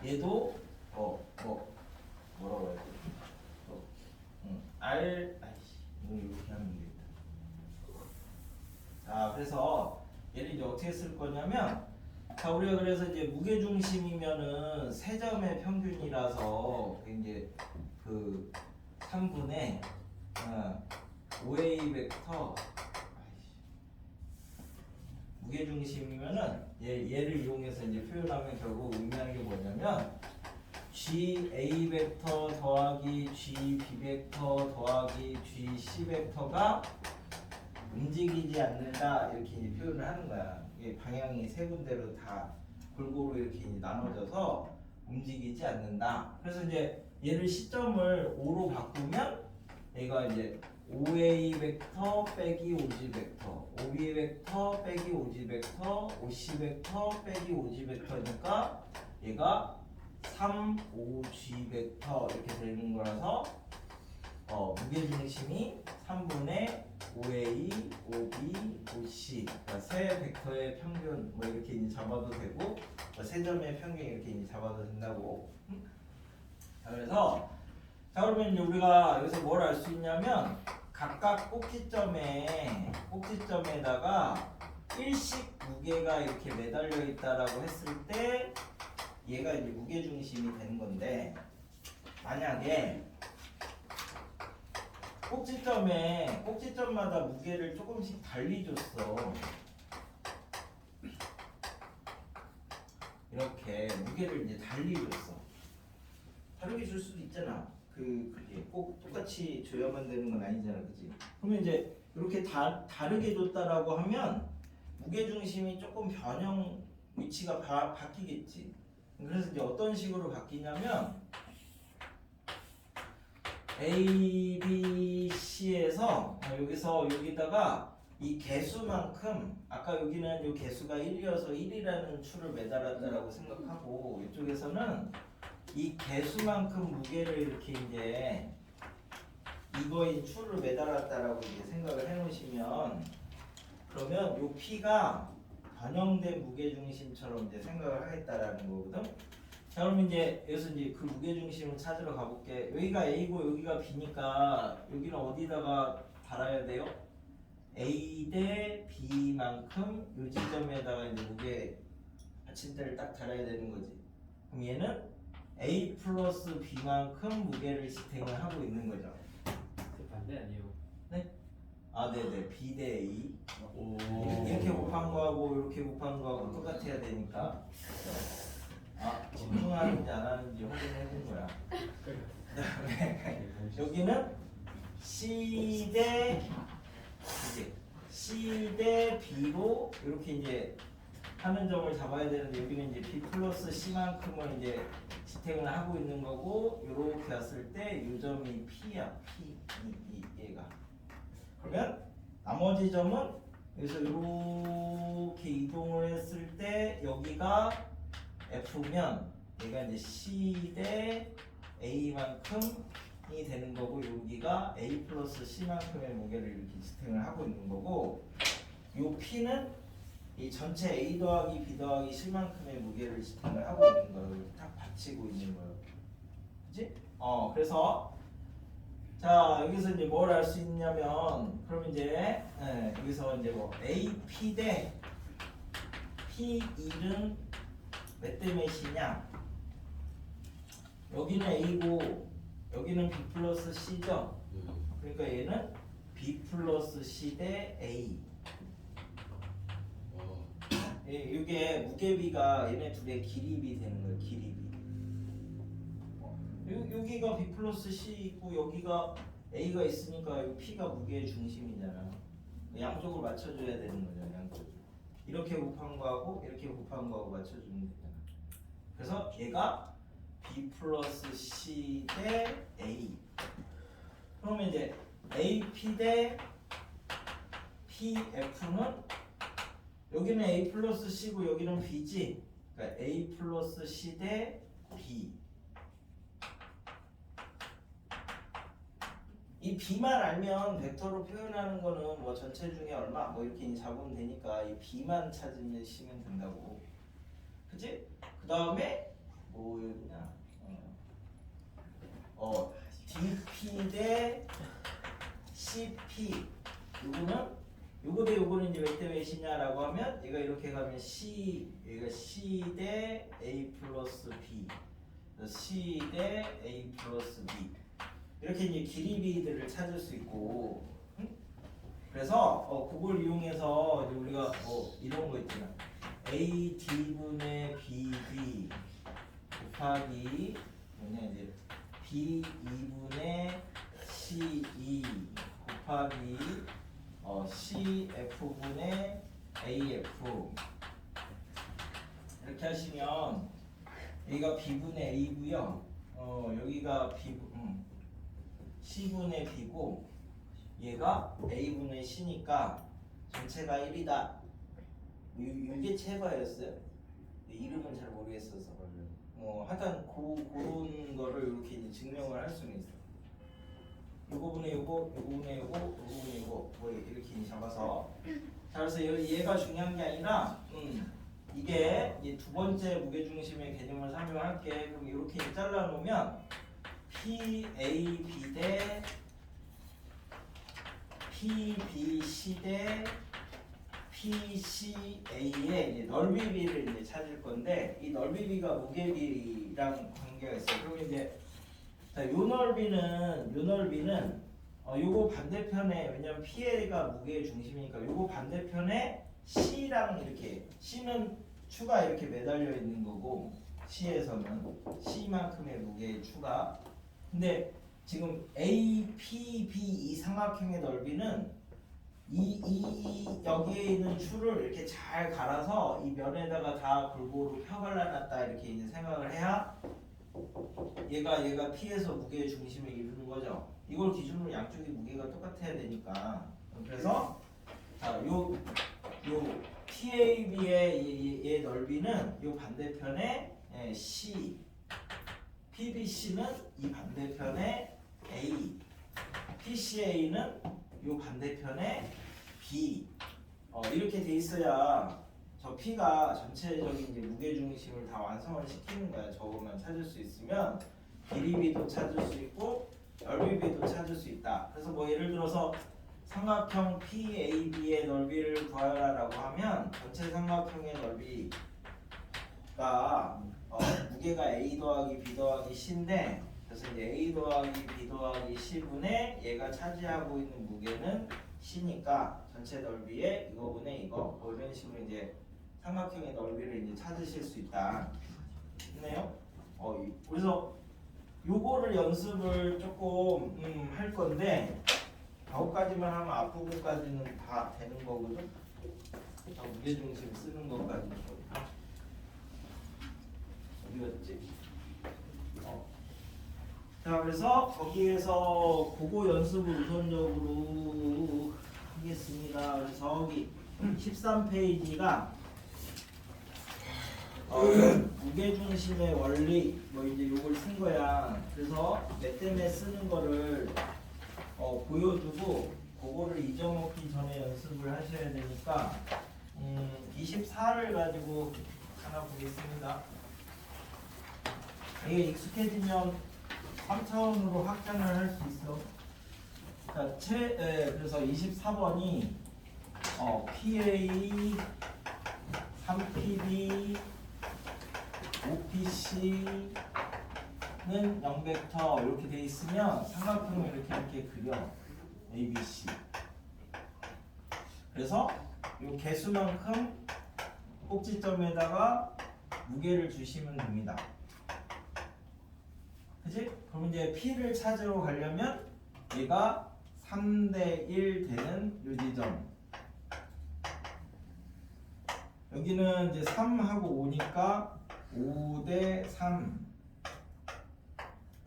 얘도 뭐라고 해야 돼? R 이렇게 하면 되겠다. 자 그래서 얘를 이제 어떻게 쓸 거냐면 자 우리가 그래서 이제 무게 중심이면은 세 점의 평균이라서 이제 그 3분의 OA 벡터 무게중심이면은 얘를 이용해서 이제 표현하면 결국 의미하는 게 뭐냐면 G A 벡터 더하기 G B 벡터 더하기 G C 벡터가 움직이지 않는다 이렇게 이제 표현을 하는 거야. 이게 방향이 세 군데로 다 골고루 이렇게 이제 나눠져서 움직이지 않는다. 그래서 이제 얘를 시점을 O로 바꾸면 얘가 이제 OA 벡터 빼기 OG 벡터, OB 벡터 빼기 OG 벡터, OC 벡터 빼기 OG 벡터니까 얘가 3, 5G 벡터 이렇게 되는 거라서 무게중심이 3분의 OA, OB, OC 그러니까 세 벡터의 평균 뭐 이렇게 이제 잡아도 되고 세 점의 평균 이렇게 이제 잡아도 된다고. 자, 그래서 자 그러면 이제 우리가 여기서 뭘 알 수 있냐면 각각 꼭지점에다가 일식 무게가 이렇게 매달려 있다라고 했을 때 얘가 이제 무게중심이 되는 건데 만약에 꼭지점마다 무게를 조금씩 달리 줬어. 이렇게 무게를 이제 달리 줬어. 다르게 줄 수도 있잖아. 그게 꼭 똑같이 줘야만 되는 건 아니잖아, 그지? 그러면 이제 이렇게 다르게 줬다라고 하면 무게중심이 조금 변형 위치가 바뀌겠지. 그래서 이제 어떤 식으로 바뀌냐면 A, B, C에서 여기서 여기다가 이 개수만큼 아까 여기는 이 개수가 1이어서 1이라는 추를 매달았다라고 생각하고 이쪽에서는 이 개수만큼 무게를 이렇게 이제 이거인 추를 매달았다라고 이제 생각을 해놓으시면 그러면 요 P가 변형된 무게중심처럼 이제 생각을 하겠다라는 거거든. 자 그럼 이제 여기서 이제 그 무게중심을 찾으러 가볼게. 여기가 A고 여기가 B니까 여기는 어디다가 달아야 돼요? A 대 B만큼 요 지점에다가 이제 무게 받침대를 딱 달아야 되는 거지. 그럼 얘는 A 플러스 B만큼 무게를 지탱을 하고 있는 거죠. 반대 아니에요? 네? 아 네네 B 대 A 오. 이렇게 곱한 거하고 이렇게 곱한 거하고 똑같아야 되니까 집중하는지 안 하는지 확인해 본 거야. 그다음에 여기는 C 대 B로 이렇게 이제 하는 점을 잡아야 되는데 여기는 이제 B 플러스 C만큼을 이제 지탱을 하고 있는 거고 이렇게 왔을 때 이 점이 P야. P 얘가. 그러면 나머지 점은 여기서 이렇게 이동을 했을 때 여기가 F면 얘가 이제 C 대 A만큼이 되는 거고 여기가 A 플러스 C만큼의 무게를 이렇게 지탱을 하고 있는 거고 요 P는 이 전체 A 더하기 B 더하기 C만큼의 무게를 지탱을 하고 있는 거예요. 이렇게 딱 받치고 있는 거예요. 그치? 그래서 자 여기서 이제 뭘 알 수 있냐면 그럼 이제 여기서 이제 뭐 AP 대 P1은 몇 대 몇이냐? 여기는 A고 여기는 B 플러스 C죠? 그러니까 얘는 B 플러스 C 대 A. 이게 무게비가 얘네 둘의 길이비 되는 거예요. 길이비. 여기가 B 플러스 C 있고 여기가 A가 있으니까 이 P가 무게의 중심이잖아. 양쪽으로 맞춰줘야 되는 거죠. 양쪽. 이렇게 곱한 거하고 이렇게 곱한 거하고 맞춰주면 되잖아. 그래서 얘가 B 플러스 C 대 A. 그러면 이제 AP 대 PF는 여기는 A 플러스 C고 여기는 B지. 그러니까 A 플러스 C 대 B. 이 B만 알면 벡터로 표현하는 거는 뭐 전체 중에 얼마 뭐 이렇게 잡으면 되니까 이 B만 찾으시면 된다고. 그치? 그 다음에 뭐였냐? DP 대 CP. 요거는 이제 몇 대 몇이냐라고 하면 얘가 이렇게 가면 얘가 C 대 A 플러스 B, C 대 A 플러스 B 이렇게 이제 길이비들을 찾을 수 있고, 그래서 그걸 이용해서 이제 우리가 이런 거 있잖아. AD분의 BD 곱하기 뭐냐 이제 B2분의 C2 곱하기 CF분의 AF 이렇게 하시면 여기가 B분의 A고요. 여기가 C분의 B고 얘가 A분의 C니까 전체가 1이다. 이게 최고였어요. 이름은 잘 모르겠어서. 하여튼 그런 거를 이렇게 이제 증명을 할 수는 있어. 요거분의 요거, 요거분의 요거, 요거분의 요거 뭐 이렇게 잡아서. 자, 그래서 얘가 중요한 게 아니라 이게 이제 두 번째 무게중심의 개념을 설명할게. 그럼 이렇게 잘라 놓으면 PAB 대 PBC 대 PCA의 이제 넓이비를 이제 찾을 건데 이 넓이비가 무게비랑 관계가 있어요. 그리고 이제 자, 요 넓이는 요거 반대편에 왜냐면 PA가 무게의 중심이니까 요거 반대편에 C랑 이렇게 C는 추가 이렇게 매달려 있는 거고 C에서는 C만큼의 무게의 추가. 근데 지금 A, P, B 이 삼각형의 넓이는 여기에 있는 추를 이렇게 잘 갈아서 이 면에다가 다 골고루 펴발라놨다 이렇게 이제 생각을 해야 얘가 P에서 무게의 중심을 이루는 거죠. 이걸 기준으로 양쪽의 무게가 똑같아야 되니까. 그래서 자, 요 PAB의 얘 넓이는 요 반대편에 C, PBC는 이 반대편에 A, PCA는 요 반대편에 B. 이렇게 돼 있어야 저 P가 전체적인 이제 무게 중심을 다 완성을 시키는 거야. 저것만 찾을 수 있으면 길이비도 찾을 수 있고 넓이비도 찾을 수 있다. 그래서 뭐 예를 들어서 삼각형 PAB의 넓이를 구하라라고 하면 전체 삼각형의 넓이가 무게가 A 더하기 B 더하기 C인데 그래서 이제 A 더하기 B 더하기 C분의 얘가 차지하고 있는 무게는 C니까 전체 넓이에 이거분의 이거 뭐 이런 식으로 이제 삼각형의 넓이를 이제 찾으실 수 있다. 됐나요? 그래서 요거를 연습을 조금 할 건데 저거까지만 하면 앞부분까지는 다 되는 거거든. 무게중심 쓰는 것까지는 어디였지? 자, 그래서 거기에서 그거 연습을 우선적으로 하겠습니다. 그래서 저기 13페이지가 무게중심의 원리 뭐 이제 요걸 쓴 거야. 그래서 몇 때문에 쓰는 거를 보여주고 그거를 잊어먹기 전에 연습을 하셔야 되니까 24를 가지고 하나 보겠습니다. 이게 익숙해지면 3차원으로 확장을 할 수 있어. 자, 그래서 24번이 PA, 3PB, OPC는 0벡터 이렇게 돼 있으면 삼각형을 이렇게 그려. ABC. 그래서 이 개수만큼 꼭지점에다가 무게를 주시면 됩니다. 그치? 그럼 이제 P를 찾으러 가려면 얘가 3대 1 되는 요 지점. 여기는 이제 3하고 5니까 5대 3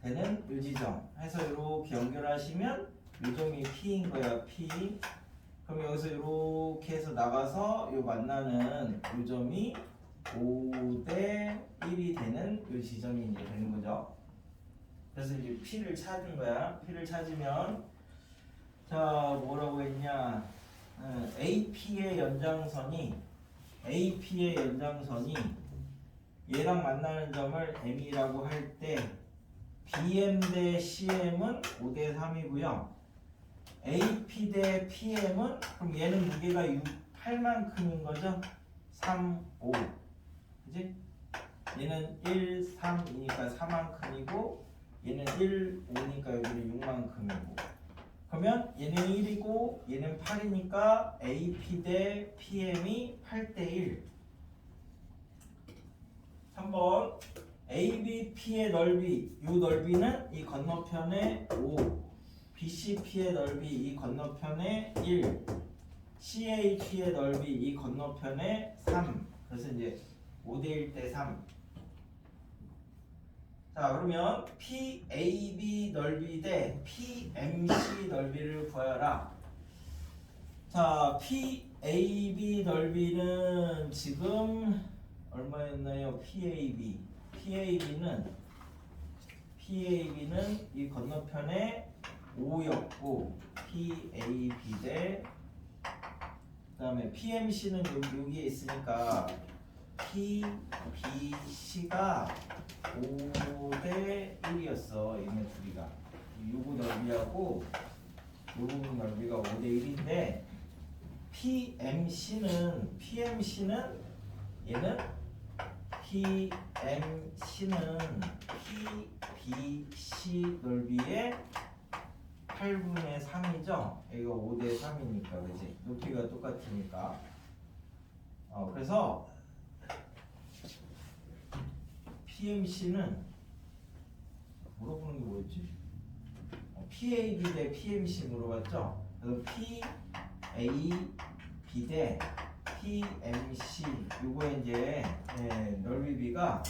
되는 요 지점. 해서 이렇게 연결하시면 요 점이 P인 거야, P. 그럼 여기서 이렇게 해서 나가서 요 만나는 요 점이 5대 1이 되는 요 지점이 이제 되는 거죠. 그래서 이제 P를 찾은 거야. P를 찾으면 자 뭐라고 했냐? AP의 연장선이 얘랑 만나는 점을 M이라고 할 때 BM 대 CM은 5대 3이고요. AP 대 PM은 그럼 얘는 무게가 8만큼인 거죠? 3, 5. 그지? 얘는 1, 3이니까 4만큼이고 얘는 1, 5니까 여기는 6만큼이고. 그럼 그러면 얘는 1이고 얘는 8이니까 AP 대 PM이 8대 1. 3번 ABP의 넓이, 이 넓이는 이 건너편의 5, BCP의 넓이 이 건너편의 1, CAP의 넓이 이 건너편의 3. 그래서 이제 5대 1대 3. 자, 그러면 PAB 넓이 대 PMC 넓이를 구하여라. 자, PAB 넓이는 지금 얼마였나요? PAB는 이 건너편에 5였고 PAB 대 그다음에 PMC는 여기에 있으니까 PBC가 5대 1이었어. 얘네 둘이가 요거 넓이하고 요 부분 넓이가 5대 1인데 PMC는 얘는 PMC는 PBC 넓이의 8분의 3이죠. 여기가 5대 3이니까 그지? 높이가 똑같으니까. 그래서 PMC는 물어보는 게 뭐였지? PAB 대 PMC 물어봤죠? 그래서 PAB 대 PMC 요거에 이제 넓이비가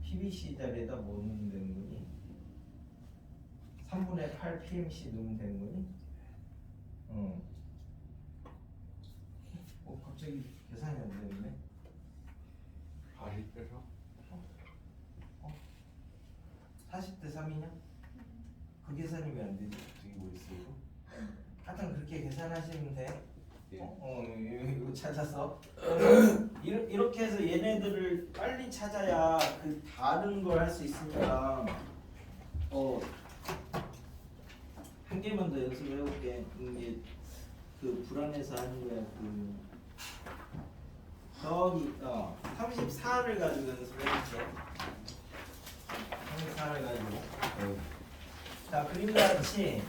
PBC 자리에다 뭐 넣으면 되는 거니? 3분의 8 PMC 넣으면 되는 거니? 갑자기 계산이 안 되는데? 발이 빼서 40대 3이냐? 그 계산이 왜 안 되지? 저기 뭐 있어 이거? 하여튼 그렇게 계산하시면 돼. 예. 이거 찾았어. 이렇게 해서 얘네들을 빨리 찾아야 그 다른 걸 할 수 있으니까 한 개만 더 연습을 해볼게. 이게 그 불안해서 하는 거야. 저기 34를 가지고 연습을 해볼게. 34를 가지고. 자, 그림과 같이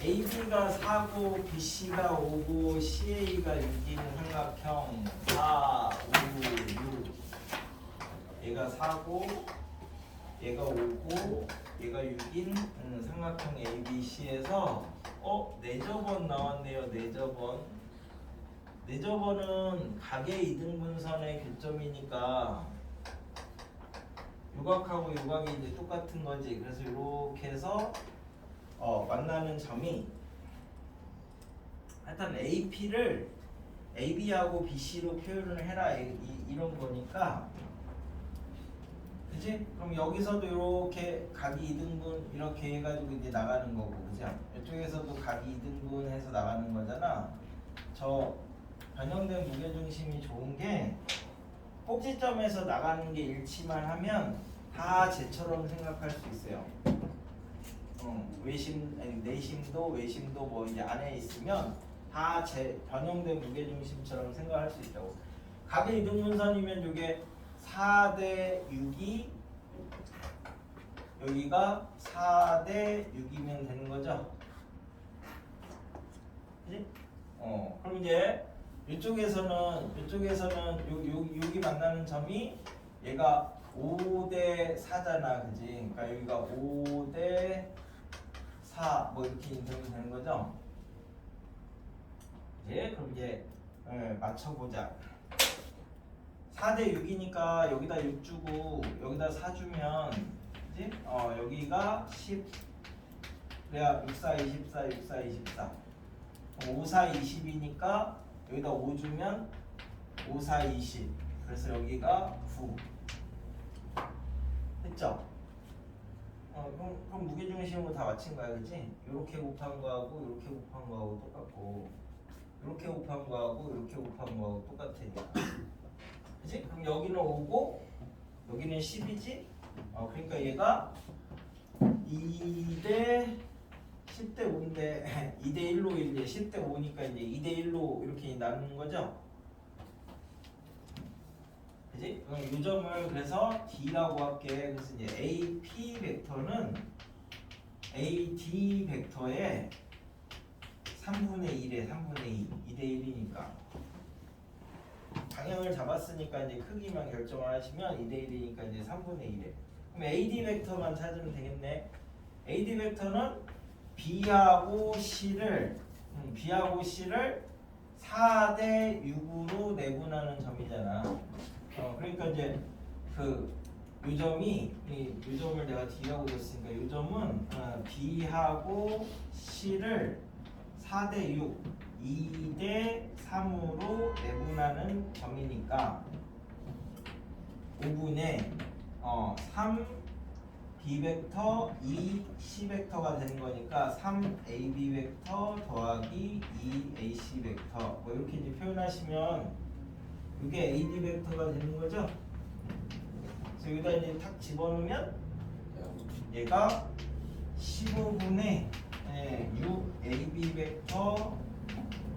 AB가 4고 BC가 5고 CA가 6인 삼각형 4, 5, 6. 얘가 4고 얘가 5고 얘가 6인 삼각형 ABC에서 내저번 나왔네요. 내저번은 각의 이등분선의 교점이니까 요각하고 요각이 이제 똑같은 거지. 그래서 이렇게 해서 만나는 점이 하여튼 AP를 AB하고 BC로 표현을 해라 이런 거니까, 그치? 그럼 여기서도 이렇게 각이 이등분 이렇게 해가지고 이제 나가는 거고, 그죠? 이쪽에서도 각이 이등분해서 나가는 거잖아. 저 변형된 무게중심이 좋은 게 꼭지점에서 나가는 게 일치만 하면 다 쟤처럼 생각할 수 있어요. 내심도 외심도 뭐 이제 안에 있으면 다 제 변형된 무게중심처럼 생각할 수 있다고. 각의 이등분선이면 이게 4대 6이 여기가 4대 6이면 되는 거죠. 그지? 그럼 이제 이쪽에서는 여기 만나는 점이 얘가 5대 4잖아, 그지? 그러니까 여기가 5대 4 뭐 이렇게 되는 거죠. 이제 그럼 이제 맞춰보자. 4대 6이니까 여기다 6 주고 여기다 4 주면, 그지? 여기가 10 그래야 6, 4, 24, 6, 4, 24. 5, 4, 20이니까 여기다 5 주면 5, 4, 20. 그래서 여기가 9. 됐죠? 그럼 무게중심으로 다 맞춘 거야, 그치? 이렇게 곱한 거하고 이렇게 곱한 거하고 똑같고, 이렇게 곱한 거하고 이렇게 곱한 거하고 똑같으니까. 그치? 그럼 여기는 5고 여기는 10이지? 그러니까 얘가 2대 10대 5인데 2대 1로 이제 10대 5니까 이제 2대 1로 이렇게 나누는 거죠. 그지? 그럼 이 점을 그래서 D라고 할게. 그래서 이제 AP 벡터는 AD 벡터의 3분의 1에 3분의 2, 2대 1이니까 방향을 잡았으니까 이제 크기만 결정을 하시면 2대 1이니까 이제 3분의 1에 그럼 AD 벡터만 찾으면 되겠네. AD 벡터는 B하고 C를 4대 6으로 내분하는 점이잖아. 그러니까 이제 그 요점이 요점을 내가 D라고 줬으니까 요점은 B하고 C를 4대 6, 2대 3으로 내분하는 점이니까 5분의 3 B 벡터 2 C 벡터가 되는 거니까 3 AB 벡터 더하기 2 AC 벡터 뭐 이렇게 이제 표현하시면 이게 AD 벡터가 되는 거죠. 그래서 여기다 이제 탁 집어넣으면 얘가 15분의 6 AB 벡터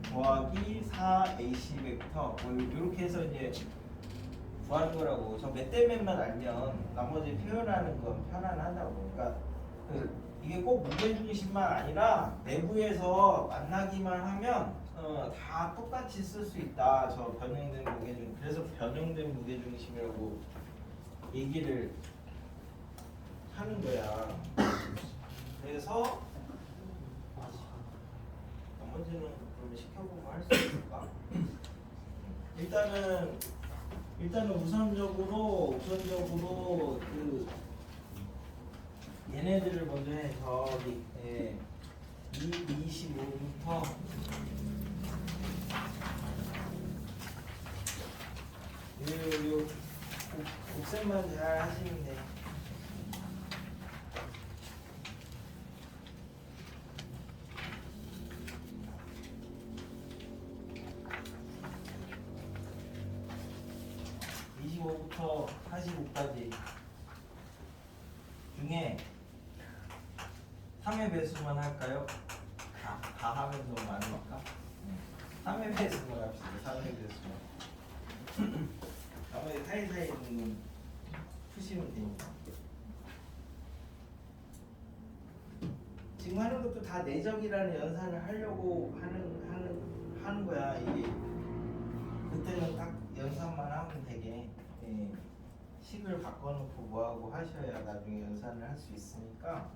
더하기 4 AC 벡터 뭐 이렇게 해서 이제 구하는 거라고. 저 몇 대 몇만 알면 나머지 표현하는 건 편안하다고. 그러니까 이게 꼭 무게중심만 아니라 내부에서 만나기만 하면 다 똑같이 쓸 수 있다. 저 변형된 무게중 그래서 변형된 무게중심이라고 얘기를 하는 거야. 그래서 나머지는 그러면 시켜보면 할 수 있을까? 일단은 우선적으로 그 얘네들을 먼저 해. 저기 25부터 요 곱셈만 잘 하시면 돼. 부터 45까지 중에 3의 배수만 할까요? 다 하면 너무 많이 할까? 3의 배수만 합시다. 3의 배수만. 나머지 사이사이 정도 푸시면 되니까. 지금 하는 것도 다 내적이라는 연산을 하려고 하는 거야. 이게 그때는 딱 연산만 하면 되게. 식을 바꿔놓고 뭐하고 하셔야 나중에 연산을 할 수 있으니까.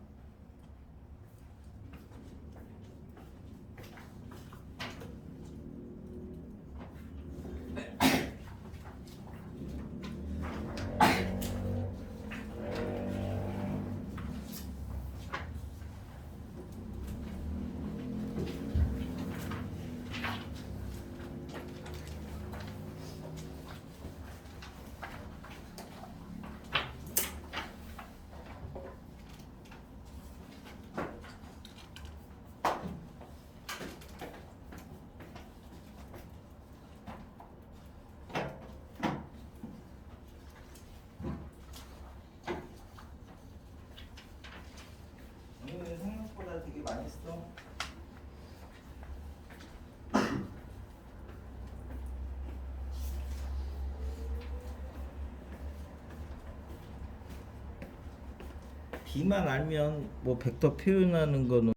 생각보다 되게 많이 써. B만 알면 뭐 벡터 표현하는 거는